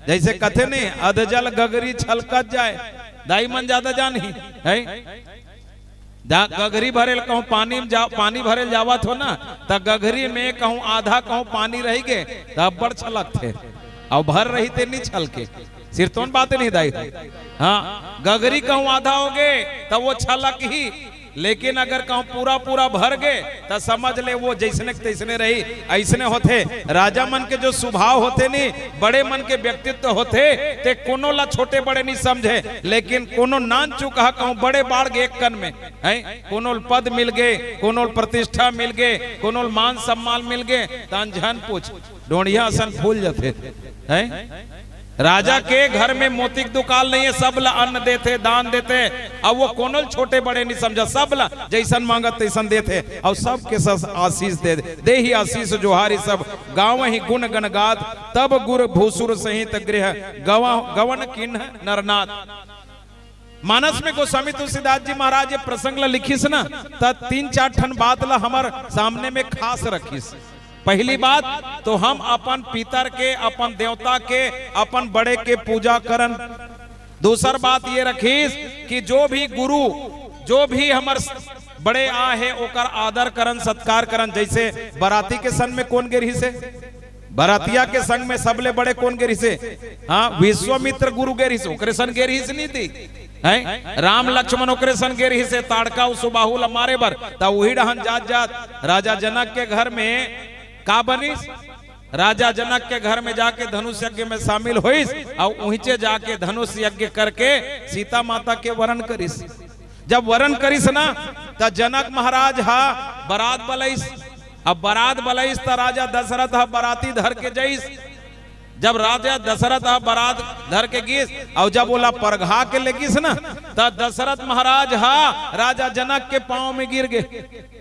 जैसे कथे नहीं अधजल गगरी छलकत जाए दाई मन ज्यादा जान ही है। गगरी भरे कहूँ पानी भरे जावत हो ना तब गगरी में कहूँ आधा कहूँ पानी रही गे तब बड़ छलक थे और भर रही थे नहीं छल के सिरतोन बातें नहीं दाई। हाँ गगरी कहूँ आधा हो गए तब वो छलक ही, लेकिन अगर कहूँ पूरा पूरा भर गए तो समझ ले वो जैसने तैसने रही। ऐसने होते राजा मन के जो स्वभाव होते नहीं, बड़े मन के व्यक्तित्व होते ते कोनो ला छोटे बड़े नहीं समझे, लेकिन कोनो नान चुका कहूँ बड़े बाढ़ गए एक कन में है। कोनो पद मिल गए, कोनो प्रतिष्ठा मिल गए, कोनो मान सम्मान मिल गए तो अनजान पूछ डोढ़िया असन फूल जाते है। राजा के घर में मोतिक दुकाल नहीं है, सब ला अन्न देते दान देते और वो कोनो छोटे बड़े नहीं समझा, सब ला जैसन मांगत तैसन देते और सब के सब आशीष दे ही आशीष जोहारी सब गाँव ही गुण गण गात तब गुर भूसुर सहित गृह गवन किन्ह नरनाथ। मानस में गोस्वामी तुलसीदास जी महाराज ये प्रसंग ला लिखिस ना तब 3-4 ठन बात ला हमार सामने में खास रखिस। पहली बात तो हम अपन पितर के अपन देवता के अपन बड़े के पूजा करन। दूसर बात ये रखीस कि जो भी गुरु जो भी हमार बड़े आ है ओकर आदर करन सत्कार करन। जैसे बराती के संग में कौन गिरही से, बरातिया के संग में सबले बड़े कौन गिरही से, हाँ विश्वामित्र गुरु गिरही से, ओकरे सन गिरही से नहीं थी है। राम लक्ष्मण ओकरे सन गिरही से ताड़का सुबाहुल मारे बर तब वही डहन जात जात राजा जनक के घर में का बनिस, राजा जनक के घर में जाके धनुष यज्ञ में शामिल होइस और उहिचे जाके धनुष यज्ञ करके सीता माता के वरण करिस। जब वरण करिस ना तो जनक महाराज हा बारात बलैस। अब बारात बलैस तो राजा दशरथ हा बाराती धर के जईस। जब राजा दशरथ हा बारात धर के गिस और जब बोला परघा के ले गिस ना तो दशरथ महाराज हा राजा जनक के पांव में गिर गए।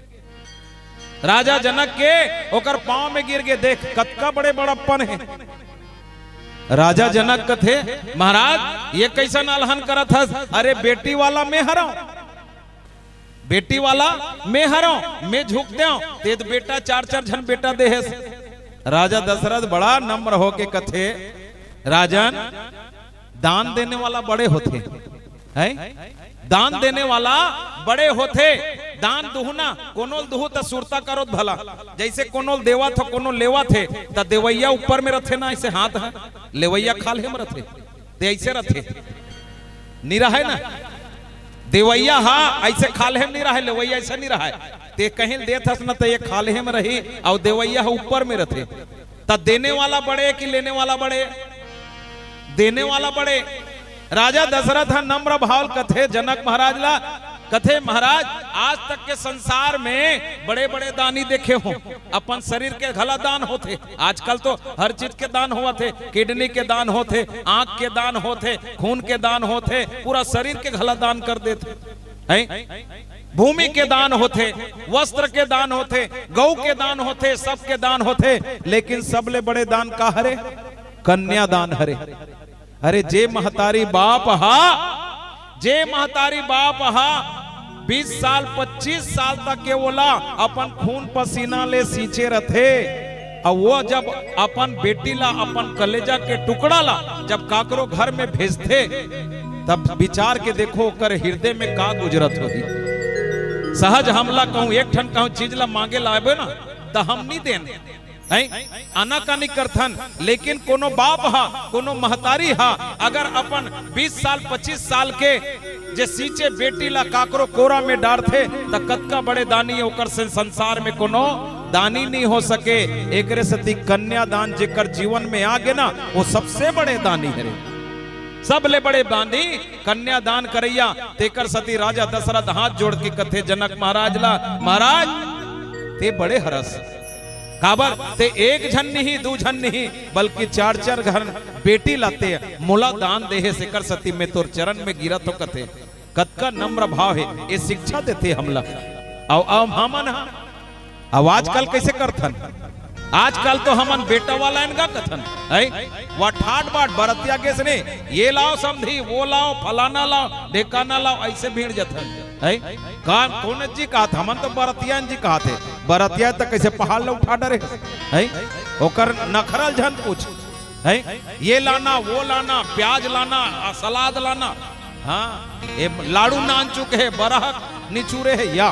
राजा जनक के ओकर पांव में गिर गए। देख कतका बड़े बड़प्पन है। राजा जनक थे महाराज ये कैसा नालहन करत हस, अरे बेटी वाला मैं हराऊं, बेटी वाला मैं हराऊं, मैं झुक देऊं ते तो बेटा 4-4 जन बेटा दे है। राजा दशरथ बड़ा नम्र हो के कथे राजन दान देने वाला बड़े होते है, दान देने वाला बड़े होते दान दुहना कोनोल दुहु त सुरता करो भला जैसे कोनोल देवा था कोनोल लेवा थे त देवैया ऊपर में रथे ना ऐसे हाथ है लेवैया खाले में रथे ते ऐसे रथे नहीं रहा ना देवैया हा ऐसे खाले में नहीं रहा लेवैया ऐसा नहीं रहा ते कहीं देत हस ना तो ये खाले में रही और देवैया ऊपर में रथे त देने वाला बड़े कि लेने वाला बड़े देने वाला बड़े राजा दशरथ नम्र भाव कथे जनक महाराज ला कथे महाराज आज तक के संसार में बड़े बड़े दानी देखे हो अपन शरीर के घला दान होते आजकल तो हर चीज के दान हुआ थे किडनी के दान होते आंख के दान होते खून के दान होते पूरा शरीर के घला दान कर देते हैं भूमि के दान होते वस्त्र के दान होते गौ के दान होते सब के दान होते लेकिन सबले बड़े दान का हरे कन्या दान हरे अरे जे महतारी बाप हा जे महतारी बाप हा 20 साल 25 साल तक के बोला अपन खून पसीना ले सींचे रथे और वो जब अपन बेटी ला अपन कलेजा के टुकड़ा ला जब काकरो घर में भेजते तब विचार के देखो कर हृदय में का गुजरत होगी सहज हमला कहूं एक ठन कहूं चीज ला मांगे लाबे ना तो हम नहीं देने आना का नहीं करथन लेकिन कोनो बाप हा कोनो महतारी हा अगर अपन 20 साल 25 साल के जे सींचे बेटी ला काकरो कोरा में डारथे त कतका बड़े दानी ओकर से संसार में कोनो दानी नहीं हो सके एकरे सती कन्या दान जेकर जीवन में आगे ना वो सबसे बड़े दानी है सबले बड़े दानी कन्या दान करैया तेकर सती राजा दशरथ हाथ जोड़ के कथे जनक महाराज ला महाराज ते बड़े हरस काबर ते एक झन नहीं दू झन नहीं बल्कि 4-4 घर बेटी लाते मोला दान देहे से कर सती में तोर चरण में गिरा तो कथे कतका नम्र भाव है ये शिक्षा देते हमला और हमन अब आजकल कैसे करथन आजकल तो हमन बेटा वाला इनका कथन है वह ठाट बाट बरतिया के सने ये लाओ समधी वो लाओ फलाना लाओ ढेकाना लाओ ऐसे भीड़ जथन है कौन जी कहा था हमन तो बरतिया जी कहा थे बरतिया तक कैसे पहाड़ ला उठा डरे है ओकर नखरल झन पूछ है ये लाना वो लाना प्याज लाना सलाद लाना हाँ ये लाड़ू नान चुके है बरह निचूरे है या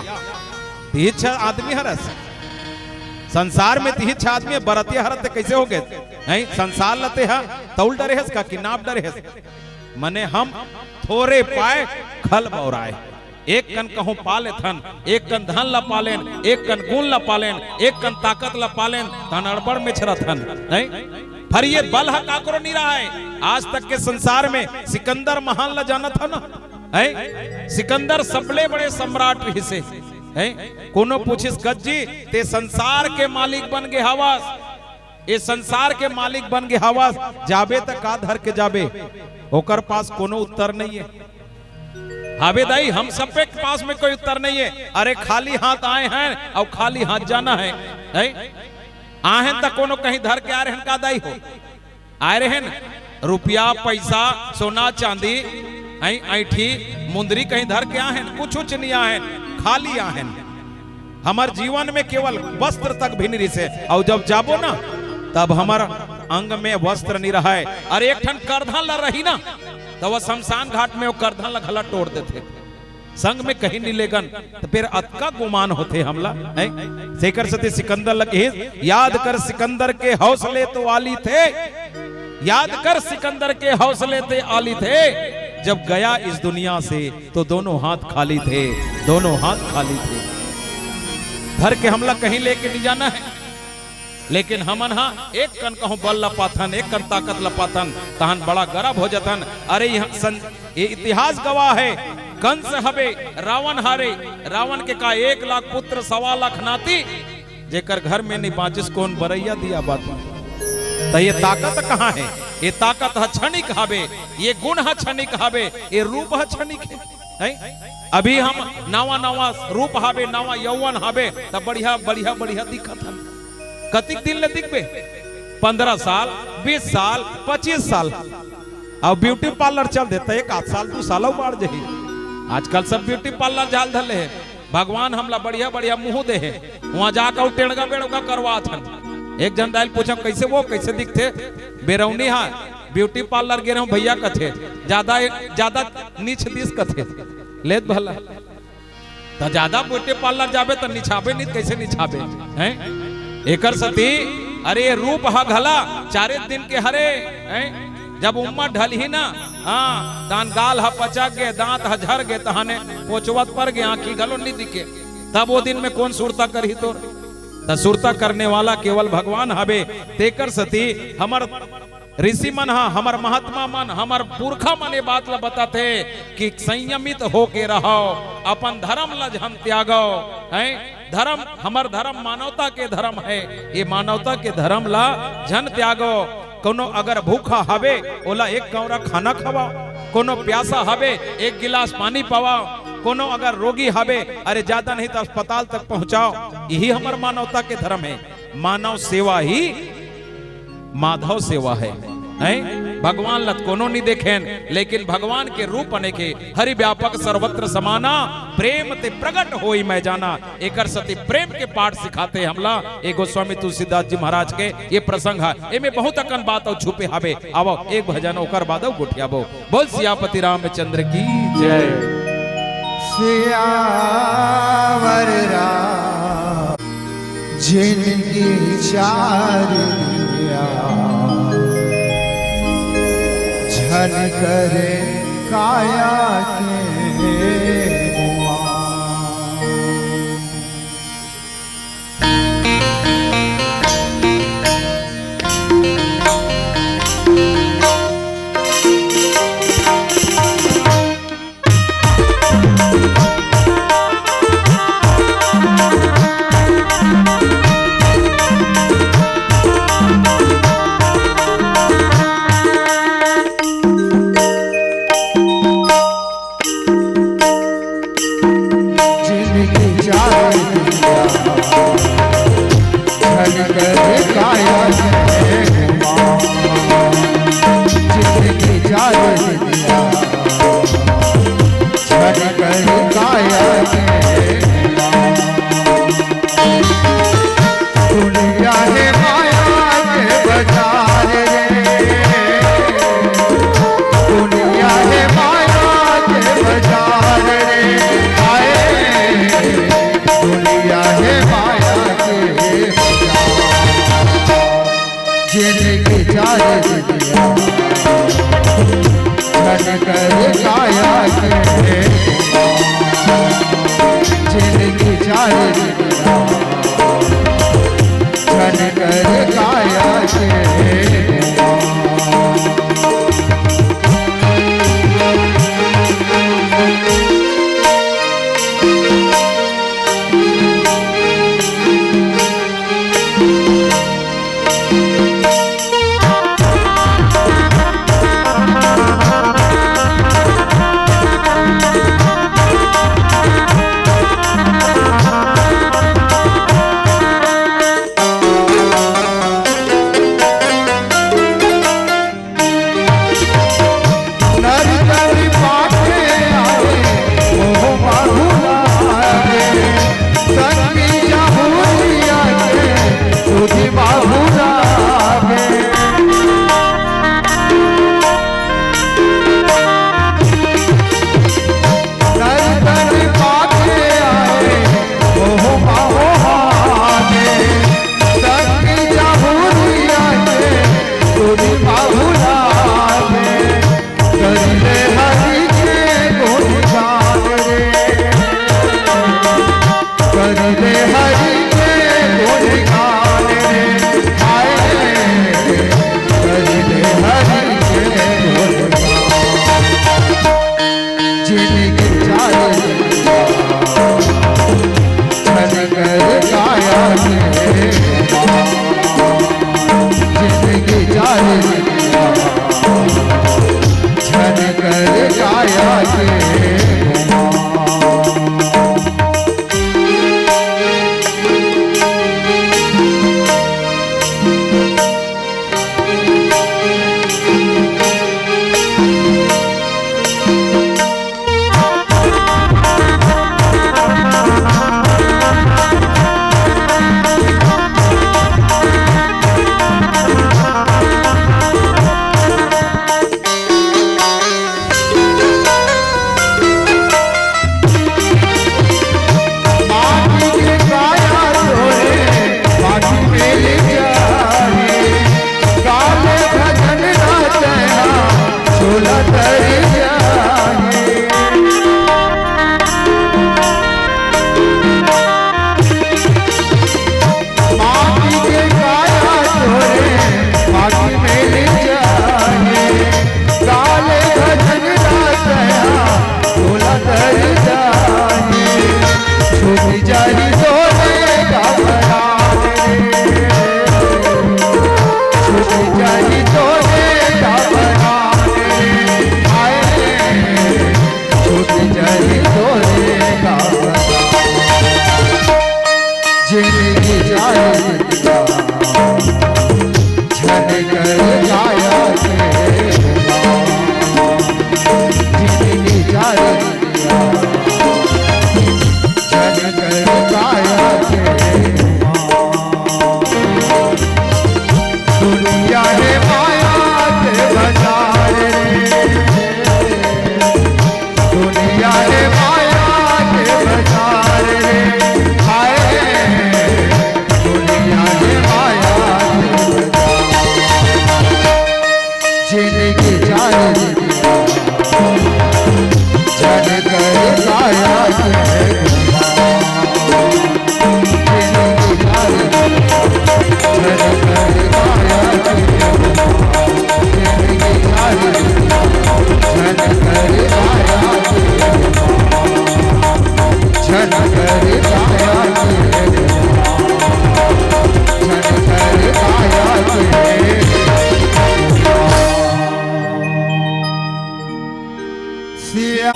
तीछ आदमी हरस संसार में तीछ आदमी बरतिया हरत कैसे हो गए है संसार लते है तौल डरे है का किनाब डरे है मने हम थोड़े पाए खल बौराए एक कन कहूं पाले थन एक कन धन ला पालेन एक कन गुण ला पालेन एक कन ताकत ला पालेन धन अड़बड़ में छरा थन फिर ये बल है काकरो नहीं रहा है आज तक के संसार में सिकंदर महान ला जाना था ना है सिकंदर सबले बड़े सम्राट हिस्से है कोनो पूछिस गज्जी ते संसार के मालिक बन गए हवास ये संसार के मालिक बन गए हवास जाबे तक का धर के जाबे ओकर पास कोनो उत्तर नहीं है हावेदाई हम सब के पास में कोई उत्तर नहीं है अरे खाली हाथ आए हैं और खाली हाथ जाना है आहें तक कोनो कहीं धर के आ रहे हैं का दाई हो आए रहे रुपया पैसा सोना चांदी ऐठी मुंदरी कहीं धर के आए कुछ उच नहीं आए खाली आए हमार जीवन में केवल वस्त्र तक भी नहीं से और जब जाबो ना तब हमारा अंग में वस्त्र नहीं रहा है अरे एक ठन करधा ला रही ना तो वह शमशान घाट में वो करधन लखला तोड़ देते संग में कहीं नहीं लेगन तो फिर अतका गुमान होते हमला शेखर सती सिकंदर लगे याद कर सिकंदर के हौसले तो आली थे याद कर सिकंदर के हौसले थे आली थे जब गया इस दुनिया से तो दोनों हाथ खाली थे दोनों हाथ खाली थे धर के हमला कहीं लेके नहीं जाना है लेकिन हमन हाँ एक कन कहूं बल लपाथन एक कन ताकत लपाथन तहन बड़ा गर्व हो जतन अरे ये इतिहास गवाह है कंस हवे रावण हारे रावण के का 1 लाख पुत्र 1.25 लाख नाती जेकर घर में नहीं बाजिस कौन बरैया दिया बात तो ये ताकत कहाँ है ये ताकत है क्षणिक हवे ये गुण है क्षणिक हवे ये रूप है क्षणिक है अभी हम नवा नवा रूप हवे नवा यौवन हवे तब बढ़िया बढ़िया बढ़िया दिखत है कतिक दिन ले दिखबे 15 साल 20 साल 25 साल अब ब्यूटी पार्लर चल देता 1 साल 2 साल बाढ़ जही आजकल सब ब्यूटी पार्लर जाल धले है भगवान हमला बढ़िया बढ़िया मुंह दे है वहां जाकर टेढ़गा बेड़गा करवा थन एक जन दाइल पूछा कैसे वो कैसे दिखते बेरौनी हाँ ब्यूटी पार्लर गे भैया कथे ज्यादा नीच दिस कथे लेत भला तो ज्यादा ब्यूटी पार्लर जाबे तो निछाबे नहीं, कैसे निछाबे हैं? एकर सती अरे ये रूप हा घला 4 दिन के हरे हैं? जब उम्र ढल ही ना, हाँ तान गाल हा पचक गए, दांत हा झर गए, तहाने पोचवत पर गए, आंखी गलो नहीं दिखे, तब वो दिन में कौन सुरता करही तोर? त सुरता करने वाला केवल भगवान हवे। तेकर सती हमर ऋषि मन हा, हमर महात्मा मन, हमर पुरखा मन ये बात ला बताते कि संयमित होके रहो, अपन धर्म ला जन त्यागो हैं? धर्म हमर धर्म मानवता के धर्म है, ये मानवता के धर्म ला जन त्यागो। कोनो अगर भूखा हवे ओला एक कौरा खाना खवाओ, कोनो प्यासा हवे 1 गिलास पानी पवाओ, कोनो अगर रोगी हवे अरे ज्यादा नहीं तो अस्पताल तक पहुंचाओ। यही हमार मानवता के धर्म है। मानव सेवा ही माधव सेवा है, हैं? भगवान लत कोनो नहीं देखेन, लेकिन भगवान के रूप अनेके हरि व्यापक सर्वत्र समाना, प्रेम ते प्रगट होई मैं जाना। एकर सती प्रेम के पाठ सिखाते हमला। एक गोस्वामी तुलसीदास जी महाराज के ये प्रसंग है, एमे बहुत अकन बात और छुपे हवे। आवो एक भजन ओकर बाद गोठियाबो। बोल सियापति रामचंद्र की जय। सियावर राम जिनकी 4 दिया, झन करे काया के हुआ। जिनकी छूट जाई तोरे का परान रे, छूट जाई तोरे का परान रे, हाय छूट जाई तोरे का परान, जिंदगी जाए छन कर जाया के, जिंदगी जाए छन कर जाया के, दुनिया है माया के बाजार रे, दुनिया है माया के बाजार रे, हाय दुनिया है माया के बाजार, जिंदगी जाए छन कर जाया के, जिंदगी जाए छन कर जाया के, जिंदगी जाए छन कर जाया के, छन कर जाया के, छन कर जाया के। सिया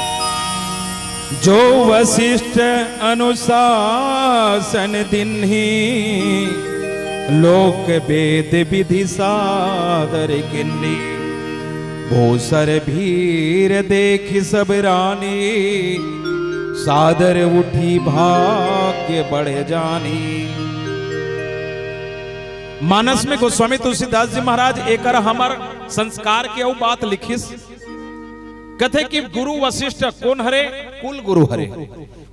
जो वशिष्ठ अनुशासन दिन ही लोक वेद विधि सादर किन्नी, भूसर भीर देख सब रानी, सादर उठी भाग्य बढ़ जानी। मानस में गोस्वामी तुलसीदास जी महाराज एक हमार संस्कार के वो बात लिखिस, कथे कि गुरु वशिष्ठ कौन हरे? कुल गुरु हरे।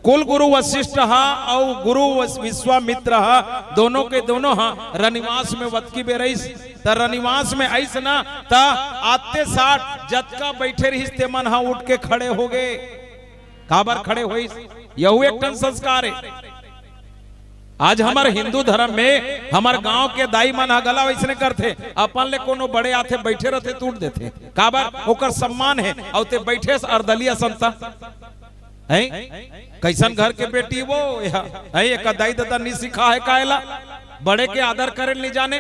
कुल गुरु वशिष्ठ हा और गुरु विश्वामित्र हा, दोनों के दोनों हा रनिवास में वतकी बेरईस, त रनिवास में ऐस ना ता आते साठ जतका बैठे रहीस ते मन हा उठ के खड़े हो गए। काबर खड़े होइस? यहू एक टन संस्कार है। आज हमारे हिंदू धर्म में हमारे गांव के दाई मन गला वैसने करते, अपन ले कोनो बड़े आते बैठे रहते टूट देते, काबर ओकर सम्मान है। और ते बैठे अर्दलिया संता है, कैसन घर के बेटी वो है, एक दाई दादा नहीं सिखा है कायला, बड़े के आदर करे नहीं जाने,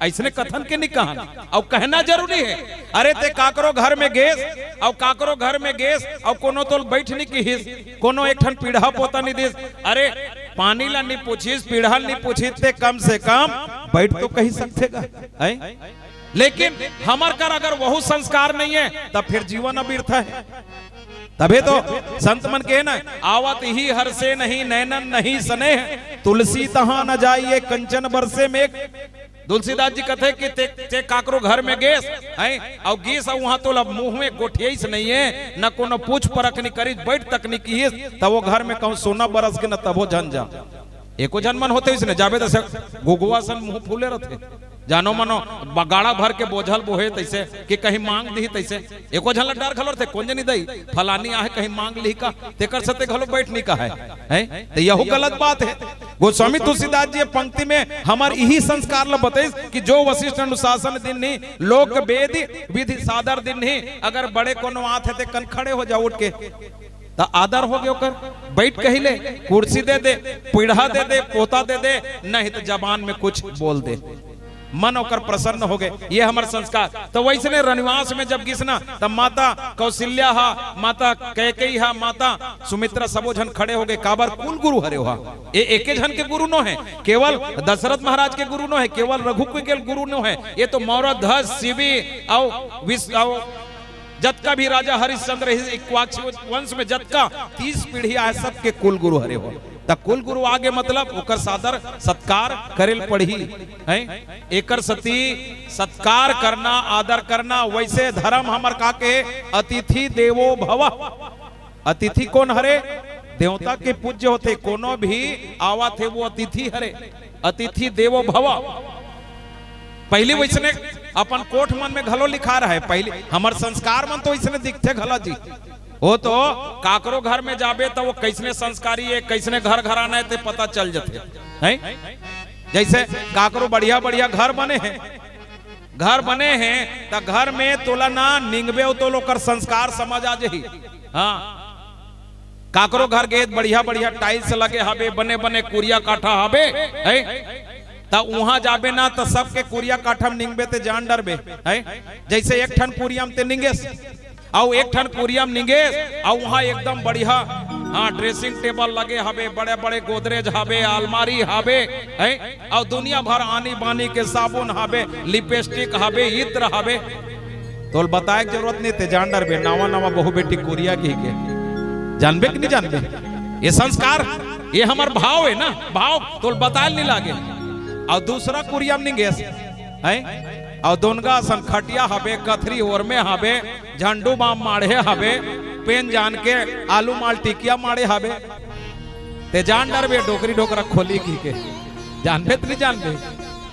ऐसने कथन के नहीं कहा। और कहना जरूरी है, अरे ते काकरो घर में गेस और काकरो घर में गेस और कोनो तो बैठ नहीं की हिस, कोनो एक ठन पीढ़ा पोता नहीं दिस, अरे पानी ला नहीं पूछिस, पीढ़ा नहीं पूछिस, ते कम से कम बैठ तो कही सकतेगा है। लेकिन हमार कर अगर वह संस्कार नहीं है तब फिर जीवन अव्यर्थ है। तभी तो संत मन के ना, आवत ही हर से नहीं नैनन नहीं सने, तुलसी तहां न जाइए कंचन बरसे में। तुलसीदास जी कहते कि ते काकरो घर में गेस है और गेस वहां तो मुंह में गोठियाईस नहीं है, न कोनो पूछ परख नहीं करी, बैठ तक नहीं की, तब वो घर में कहूं सोना बरस के न तबो जन जा। एको जन मन होते इसने जाबे तो गोगुआ सन मुंह फूले रहते, जानो मनो बगाड़ा भर के बोझल बोहे तैसे कि कहीं मांग दी तैसे, एको झल डर खलो थे कौन जनी दई फलानी आहे कहीं मांग ली का, तेकर सते घलो बैठ नहीं का है, तो यह गलत बात है। गोस्वामी तुलसीदास जी पंक्ति में हमार यही संस्कार ल बताइस कि जो वशिष्ठ अनुशासन दिन नहीं लोक वेद विधि सादर दिन नहीं, अगर बड़े कोनो आत है ते कन खड़े हो जाओ उठ के, तो आदर हो गया, बैठ कही ले, कुर्सी दे दे, पीढ़ा दे दे, पोता दे दे, नहीं तो जबान में कुछ बोल दे, मन होकर प्रसन्न हो गए। ये हमारे संस्कार। तो वैसे ने रनिवास में जब गिसना तब माता कौशल्या हा, माता कैकेयी हा, माता सुमित्रा सबो जन खड़े हो गए। काबर कुल गुरु हरे हो, ये एके जन के गुरु नो है, केवल दशरथ महाराज के गुरु नो है, केवल रघु के गुरु नो है, ये तो मौर्य धस शिवी और जतका भी राजा हरिश्चंद्र इक्ष्वाकु वंश में जतका 30 पीढ़ी है, सबके कुल गुरु हरे हो। त कुल गुरु आगे मतलब ओकर सादर सत्कार करेल पड़ी है, एकर सती सत्कार करना आदर करना। वैसे धर्म हमर का के अतिथि देवो भव, अतिथि कौन हरे? देवता के पूज्य होते, कोनो भी आवा थे वो अतिथि हरे, अतिथि देवो भव। पहली वैसने अपन कोठ मन में घलो लिखा रहा है, पहले हमार संस्कार मन तो इसने दिखते घला जी, वो तो काकरो घर में जाबे तो वो कैसने संस्कारी है, कैसने घर घराना है, ते पता चल जाते हैं। जैसे काकरो बढ़िया बढ़िया घर बने हैं, घर बने हैं तो घर में तोला ना निंगबे तो लोकर संस्कार समझ आ जाही। हाँ काकरो घर गए बढ़िया बढ़िया टाइल्स लगे हवे, बने बने कुरिया काठा हवे है, ता वहां जाबे ना तो सबके कुरिया काठा में निंगबे ते जान डरबे है। जैसे एक ठन कुरिया में ते निंगेस और एक ठन कुरिया में निंगेस और वहां एकदम बढ़िया हाँ ड्रेसिंग टेबल लगे हवे, बड़े बड़े गोदरेज हवे, अलमारी हवे है, और दुनिया भर आनी बानी के साबुन हवे, लिपस्टिक हवे, इत्र हवे। तो बताए जरूरत नहीं थे, जान डरबे नवा नवा बहु बेटी कुरिया की के जानबे कि नहीं जानबे। ये संस्कार, ये हमार भाव है ना, भाव तो बताए नहीं लागे। और दूसरा कुरिया में निंगेस है और दोनगा सन खटिया हवे, कथरी ओर में हवे, झंडू बाम मारे हवे, पेन जान के आलू माल टिकिया मारे हवे, ते जान डरबे डोकरी डोकरा खोली की के जानबे तो नहीं जानबे।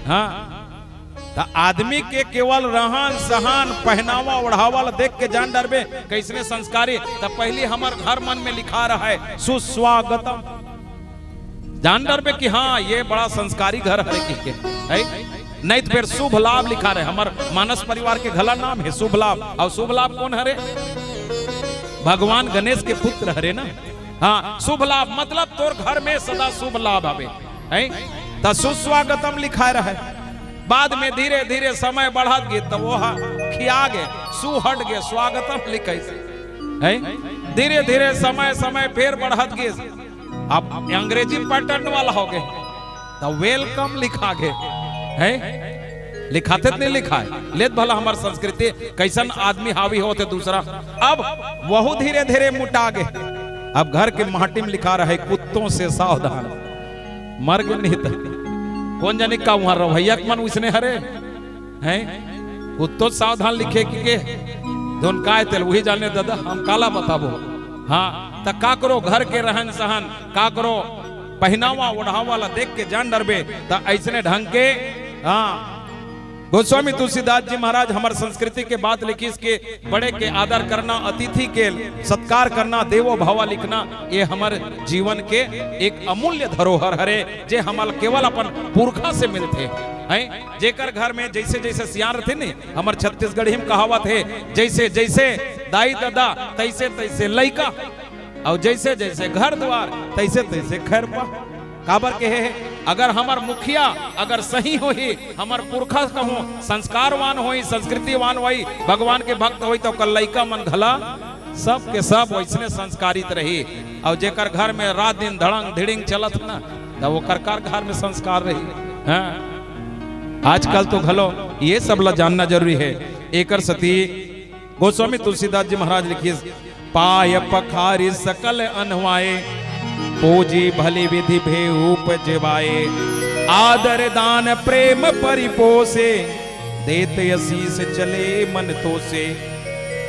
हाँ तो आदमी के केवल रहन सहन पहनावा ओढ़ावा देख के जान डरबे कैसने संस्कारी। तो पहले हमार घर मन में लिखा रहा है सुस्वागतम, जान डरबे कि हाँ ये बड़ा संस्कारी घर है के है। नहीं तो फिर शुभ लाभ लिखा रहे, हमार मानस परिवार के घला नाम है शुभ लाभ। और शुभ लाभ कौन हरे? भगवान गणेश के पुत्र हरे ना। हाँ शुभ लाभ मतलब तोर घर में सदा शुभ लाभ आवे है, तो सुस्वागतम लिखा रहे। बाद में धीरे धीरे समय बढ़त गए तो वो खिया गे सु हट गए स्वागतम लिखे है। धीरे धीरे समय समय फिर बढ़त गए, अब अंग्रेजी पैटर्न वाला हो गए तो वेलकम लिखा गए है, लिखाते नहीं लिखा है लेत भला हमार संस्कृति कैसन आदमी हावी होते दूसरा। अब वह धीरे धीरे मुटा गए, अब घर के माटी में लिखा रहा है कुत्तों से सावधान, मर गए नहीं तो कौन जाने का वहां रवैया मन उसने हरे हैं। कुत्तों सावधान लिखे कि दोन काय तेल वही जाने दादा हम काला बताबो। हाँ तो का करो घर के रहन सहन, का करो पहनावा ओढ़ावा ला देख के जान डरबे। तो ऐसने ढंग के हाँ गोस्वामी तुलसीदास जी महाराज हमारे संस्कृति के बात लिखी इसके बड़े के आदर करना, अतिथि के सत्कार करना, देवो भवा लिखना, ये हमारे जीवन के एक अमूल्य धरोहर हरे जे हमारे केवल अपन पुरखा से मिलते हैं। जेकर घर में जैसे जैसे सियार थे नहीं, हमारे छत्तीसगढ़ी में कहावत है जैसे जैसे दाई दादा तैसे तैसे लइका, और जैसे जैसे घर द्वार तैसे तैसे खैर पा। काबर के है अगर हमार मुखिया अगर सही हो ही, हमार पुरखा कहूँ संस्कारवान होई, संस्कृतिवान होई, भगवान के भक्त होई, तो कल लइका मन घला सब के सब वैसने संस्कारित रही। और जेकर घर में रात दिन धड़ंग धिड़िंग चलत ना, तो वो करकार घर में संस्कार रही। हाँ आजकल तो घलो ये सब ला जानना जरूरी है। एकर सती गोस्वामी तुलसीदास जी महाराज लिखिए पाय पखारी सकल अनवाए, पूजी भली विधि भेऊप जिवाए, आदर दान प्रेम परिपोसे, देते असीस चले मन तो से।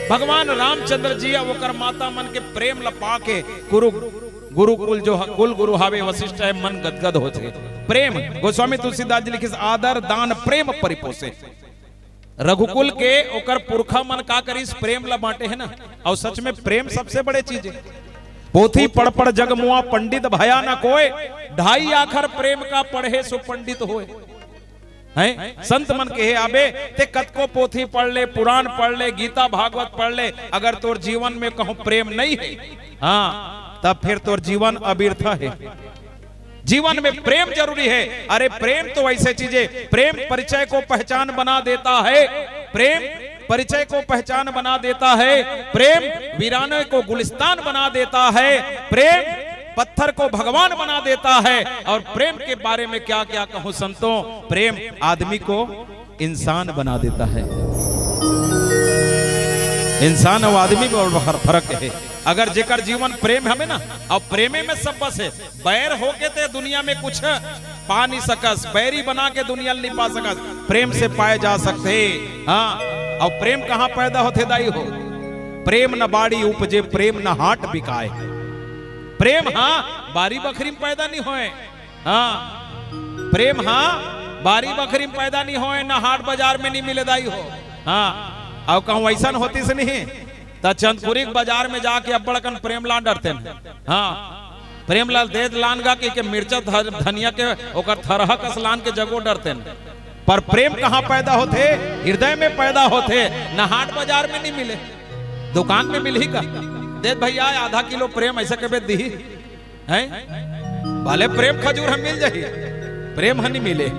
भगवान रामचंद्र जी और माता मन के प्रेम लपा के गुरुकुल जो कुल गुरु हावे वशिष्ठ है मन गदगद होते प्रेम। गोस्वामी तुलसीदास जी लिखिस आदर दान प्रेम परिपोसे। रघुकुल के ओकर पुरखा मन का करिस प्रेम ला बांटे है ना। और सच में प्रेम सबसे बड़े चीज है। पोथी पढ़ पढ़ जगमुआ पंडित भया न कोय, ढाई आखर प्रेम का पढ़े सो पंडित होए। हैं संत मन कहे आबे ते कतको पोथी पढ़ ले, पुराण पढ़ ले, गीता भागवत पढ़ ले, अगर तोर जीवन में कहूं प्रेम नहीं है, हाँ तब फिर तोर जीवन अव्यर्थ है। जीवन में प्रेम जरूरी है। अरे प्रेम तो ऐसे चीजें, प्रेम परिचय को पहचान बना देता है, प्रेम परिचय को पहचान बना देता है, प्रेम वीराने को गुलिस्तान बना देता है, प्रेम पत्थर को भगवान बना देता है। और प्रेम के बारे में क्या क्या कहूं संतों, प्रेम आदमी को इंसान बना देता है। इंसान और आदमी में फर्क है। अगर जेकर जीवन प्रेम हमें ना, और प्रेमे में सब बस है। बैर होके ते दुनिया में कुछ पा नहीं सकस, बैरी बना के दुनिया नहीं पा सकस, प्रेम से पाए जा सकते। हाँ और प्रेम कहाँ पैदा होते दाई हो, प्रेम न बाड़ी उपजे प्रेम न हाट बिकाए। प्रेम हाँ बारी बकरी में पैदा नहीं होए, हाँ प्रेम हाँ बारी बकरी में पैदा नहीं होए, ना हाट बाजार में नहीं मिले दाई हो। हाँ और कहूँ ऐसा होती से नहीं तो चंदपुरी बाजार में जाके अब्बड़कन प्रेम लान डरते हैं। हाँ प्रेम लाल दे लान गा के मिर्चा धनिया के ओकर थरह कस लान के जगो डरते हैं। पर प्रेम कहाँ पैदा होते, हृदय में पैदा होते, न हाट बाजार में नहीं मिले, दुकान में मिल ही का। दे भैया आधा किलो प्रेम ऐसा कभी दी है भले प्रेम खजूर हम मिल जाए प्रेम हनी मिले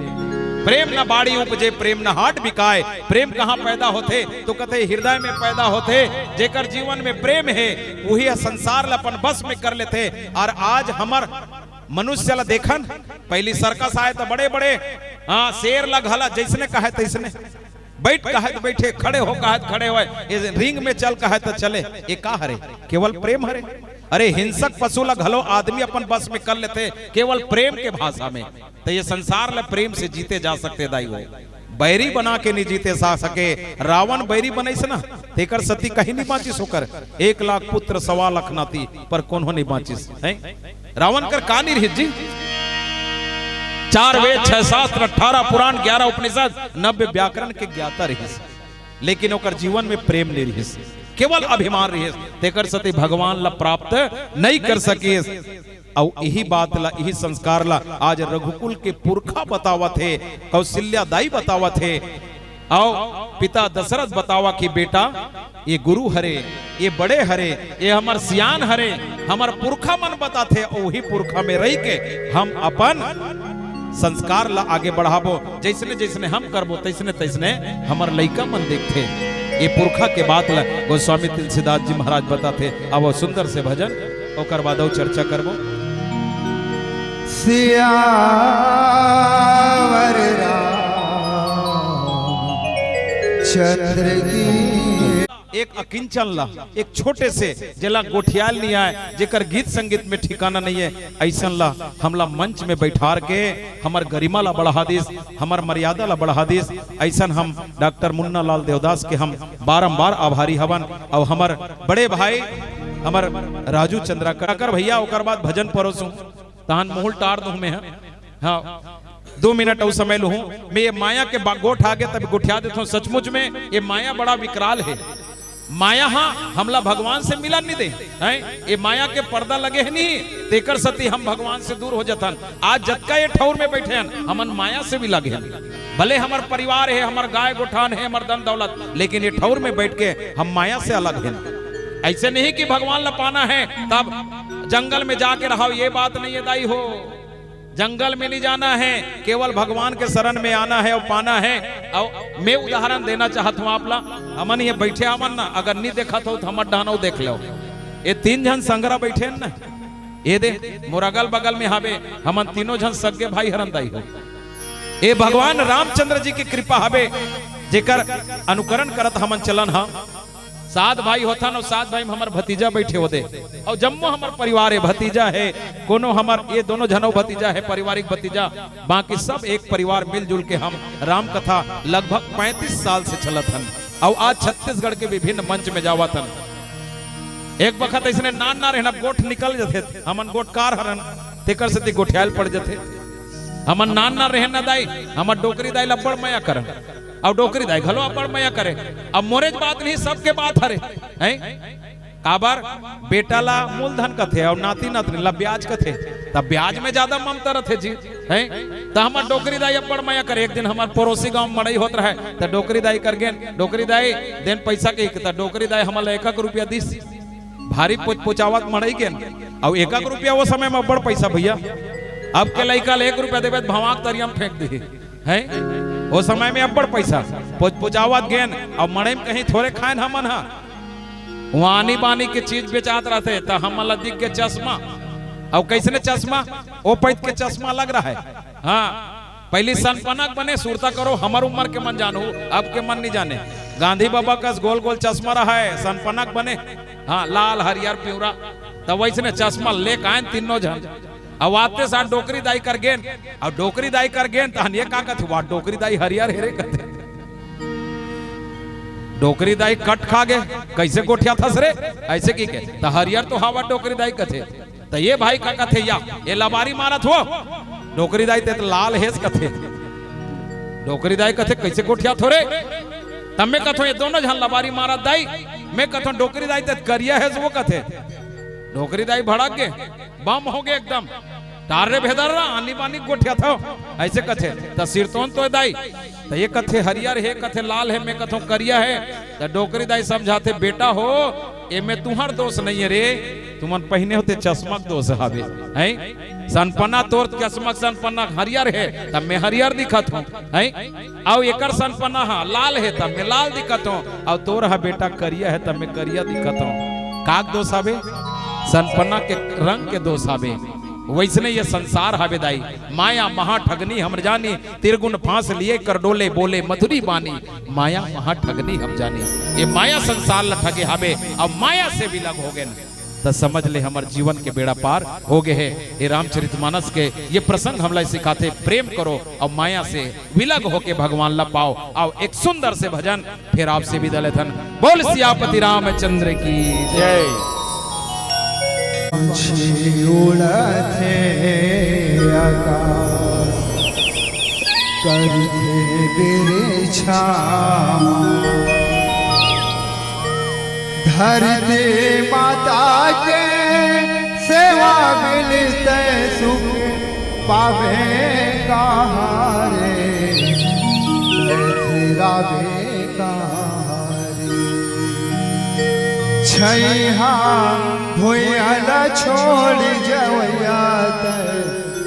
प्रेम न बाड़ी उपजे प्रेम न हाट बिकाए प्रेम कहाँ पैदा होते तो कहते हृदय में पैदा होते जेकर जीवन में प्रेम है वही संसार अपन बस में कर लेते। और आज हमार मनुष्य ला देखन पहली सर्कस आए तो बड़े बड़े हाँ शेर लगला जैसने कहे तैसने बैठ कहे तो बैठे खड़े हो कहे तो खड़े हुए रिंग में चल कहे तो चले ये का हरे केवल प्रेम हरे। अरे हिंसक पशु ला घलो आदमी अपन बस में कर लेते केवल प्रेम के भाषा में। तो ये संसार ला प्रेम से जीते जा सकते दाई हो बैरी बना के नहीं जीते जा सके। रावण बैरी बनैस ना तेकर सती कहीं नहीं बाँचिस होकर 1 लाख पुत्र 1.25 लाख नाती पर कौन नहीं बाँचिस है रावण कर का नहीं रही जी 4 वेद 6 शास्त्र 18 पुराण 11 उपनिषद 90 व्याकरण के ज्ञाता रही लेकिन ओकर जीवन में प्रेम नहीं रही केवल अभिमान रही तेकर सती भगवान ला प्राप्त नहीं कर सके। और यही बात ला यही संस्कार ला आज रघुकुल के पुरखा बतावा थे कौशल्या दाई बतावा थे और पिता दशरथ बतावा कि बेटा ये गुरु हरे ये बड़े हरे ये हमार सियान हरे हमार पुरखा मन बताते वही पुरखा में रह के हम अपन संस्कार ला आगे बढ़ाबो जैसने जैसने हम करबो तैसने तैसने हमार लइका मन देखते ये पुरखा के बात ला गोस्वामी तुलसीदास जी महाराज बताते। अब वो सुंदर से भजन ओकर बाद चर्चा करबो। सियावर चंद्र की एक अकिंचन ला एक छोटे से जला गोठियाल नहीं आए जेकर गीत संगीत में ठिकाना नहीं है ऐसन ला हमला मंच में बैठार के हमार गरिमा ला बढ़ा दिस हमार मर्यादा ला बढ़ा दिस ऐसन हम डॉक्टर मुन्ना लाल देवदास के हम बारंबार आभारी हवन। और हमार बड़े भाई हमार राजू चंद्राकर भैया ओकर बाद भजन परोसू तहन मोहल टार दू में हाँ 2 मिनट और समय लू मैं ये माया के गोठ आगे तब गोठिया देता हूँ। सचमुच में ये माया बड़ा विकराल है माया हाँ हमला भगवान से मिला नहीं दे हैं ये माया के पर्दा लगे है नहीं तेकर सती हम भगवान से दूर हो जातन। आज जतका ये ठौर में बैठे हैं हमन माया से भी लगे हैं भले हमार परिवार है हमार गाय गोठान है हमार धन दौलत लेकिन ये ठौर में बैठ के हम माया से अलग हैं। ऐसे नहीं कि भगवान ला पाना है तब जंगल में जाके रहा ये बात नहीं है दाई हो जंगल में नहीं जाना है केवल भगवान के शरण में आना है और पाना है। और मैं उदाहरण देना चाहता हूँ आप ला हमन ये बैठे हमन ना अगर नहीं देखा तो हमर डहानो देख लो ये 3 जन संगरा बैठे ना ये दे मोर अगल बगल में हावे हमन तीनों जन सगे भाई हरन दाई हो ये भगवान रामचंद्र जी की कृपा हवे जेकर अनुकरण करत हमन चलन हा 7 भाई होता न 7 भाई में हमार भतीजा बैठे होते और जम्मो हमार परिवार है भतीजा है कोनो हमार ये दोनों जनों भतीजा है पारिवारिक भतीजा बाकी सब एक परिवार मिलजुल के हम राम कथा लगभग 35 साल से चलत हन। और आज छत्तीसगढ़ के विभिन्न मंच में जावत हन। एक वक्त ऐसे नान ना रहना गोठ निकल जाते हमन गोठकार हरन तेकर से गोठियाल पड़ जाते हमन नान ना रहना दाई हमार डोकरी दाई लब्बड़ मया करन और डोकरी दाई घलो अब्बड़ मया करे। अब मोरेज बात नहीं सबके बात हरे हैं काबर बेटा ला मूलधन कथे और नाती नातनी ला ब्याज कथे तब ब्याज में ज्यादा ममता रथे जी हैं तो हमार डोकरी दाई अब्बड़ मया करे। एक दिन हमार पड़ोसी गांव में मड़ई होत रहे तो डोकरी दाई कर गेन डोकरी दाई देन पैसा के तो डोकरी दाई हमारा 1 रुपया दिस भारी पुचावत मड़ई गेन और 1 रुपया वो समय में अब्बड़ पैसा भैया अब के लइका 1 रुपया देवे भवाक तरिया में फेंक दी है वो समय में अब्बड़ पैसा पुजावत गेन और मड़ई में कहीं थोड़े खाए हमन हा वहाँ आनी बानी के चीज बेचात रहते तो हम दिख के चश्मा और कैसने चश्मा ओ पैत के चश्मा लग रहा है हाँ पहली सनपनक बने सुरता करो हमार उम्र के मन जानू अब के मन नहीं जाने गांधी बाबा का गोल गोल चश्मा रहा है सनपनक बने हाँ लाल हरियर पिवरा तब वैसे चश्मा ले आए तीनों जन अब आते साथ डोकरी दाई कर गेन और डोकरी दाई कर गेन तो ये का कथे वाह डोकरी दाई हरियर हेरे कथे डोकरी दाई कट खा गे कैसे गोठिया थस रे ऐसे की के तो हरियर तो हवा डोकरी दाई कथे तो ये भाई का कथे या ये लबारी मारत हो डोकरी दाई ते लाल हेस कथे डोकरी दाई कथे कैसे गोठिया थोरे तब मैं कथो ये दोनों जन लबारी मारत दाई मैं कथो डोकरी दाई ते करिया हेस वो कथे डोकरी दाई भड़क गे बम हो गए एकदम तारे भेदर रहा आनी बानी गोठिया था ऐसे कथे तो सिरतोन तो दाई तो ये कथे हरियर है कथे लाल है मैं कथो करिया है तो डोकरी दाई समझाते बेटा हो एमे तुहर दोष नहीं है रे, तुमन पहने होते चश्मक दोष हवे हैं। सनपन्ना तोर चश्मक सनपन्ना हरियर है तब मैं हरियर दिखत हूं हैं, और एकर सनपन्ना हा लाल है तब मैं लाल दिखत हूं, और तोर हा बेटा करिया है तब मैं करिया दिखत हूं। काक दोष हवे? सनपन्ना के रंग के दोष हवे। वैसने ये संसार हवे दाई, माया महा ठगनी हम जानी, तिरगुन फांस लिए कर डोले बोले मधुरी बानी, माया महा ठगनी हम जानी। ये माया संसार ल ठगे हवे अब माया से विलग हो गए तो समझ ले हमार जीवन के बेड़ा पार हो गए है। ये रामचरितमानस के ये प्रसंग हमला सिखाते प्रेम करो और माया से विलग होके भगवान ला पाओ। और एक सुंदर से भजन फिर आपसे विदा लेथन। बोल सियापति रामचंद्र की जय। उड़ते आकाश करते बिरछा, धरती माता के सेवा मिलते सुख पावे कहारे, तेरा बेकारी छैहा भुयाला छोड़ जवैया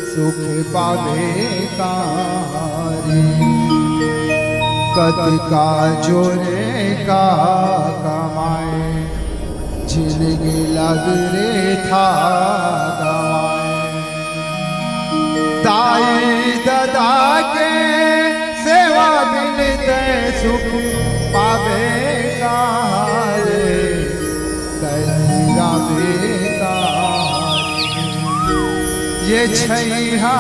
सुख पावे कारी, कद का जोरे का कमाए जिंदगी लग रे था गवाए, ताई दादा के सेवा मिलते सुख पावे कारी, तेरा बेकारी ये छैहा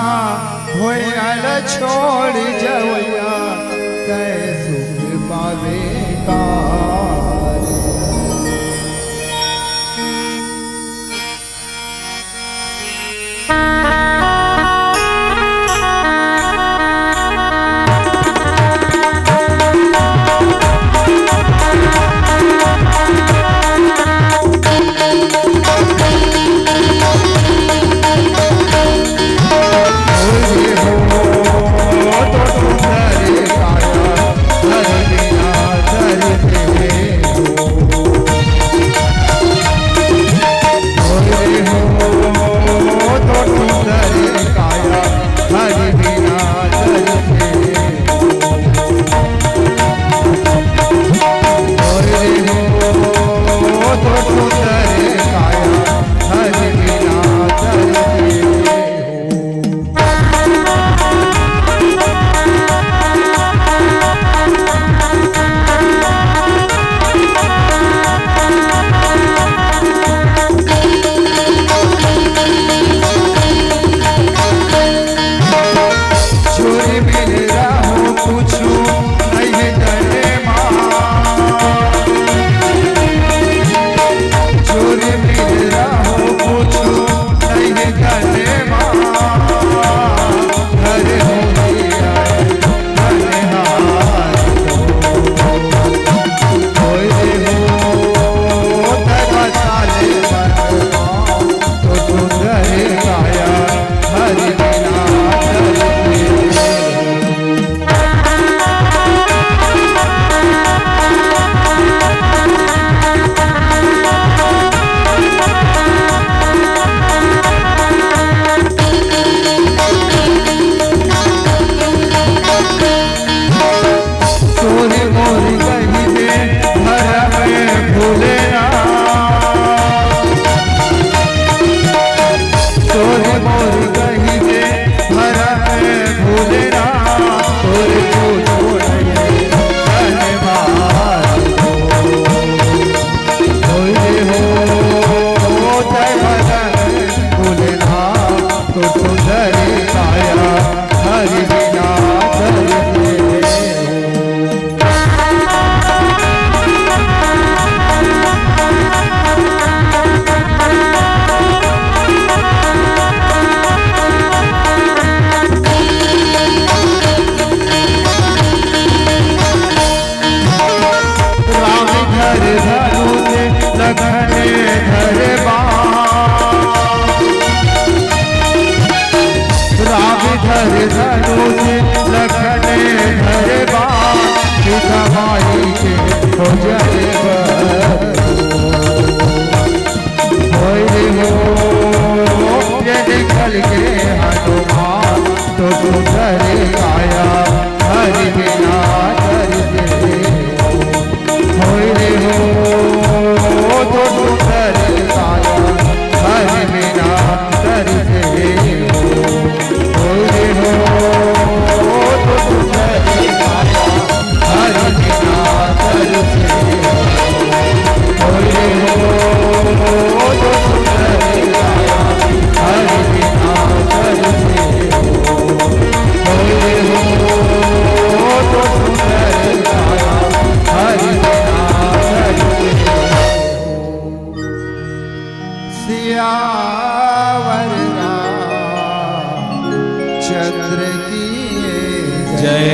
भोयल छोड़ जवैया कै सुख पावे कारी। भाई के हो जाए हो ये निकल के हनुमान तो सुंदर काया हरि बिना दर्द होए हो तो सुंदर काया हरि बिना दर्द होए हो तो सुंदर काया हरि बिना दर्द होए हो तो सुंदर काया हरि बिना दर्द होए हो तो सुंदर काया हरि बिना दर्द सियावर चंद्र की जय।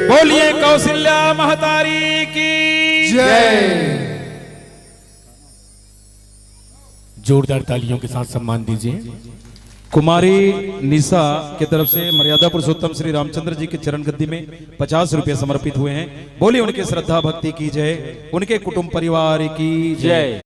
बोलिए कौशल्या महतारी की जय। जोरदार तालियों के साथ सम्मान दीजिए। कुमारी निशा की तरफ से मर्यादा पुरुषोत्तम श्री रामचंद्र जी के चरण गद्दी में 50 रुपए समर्पित हुए हैं। बोलिए उनके श्रद्धा भक्ति की जय, उनके कुटुंब परिवार की जय।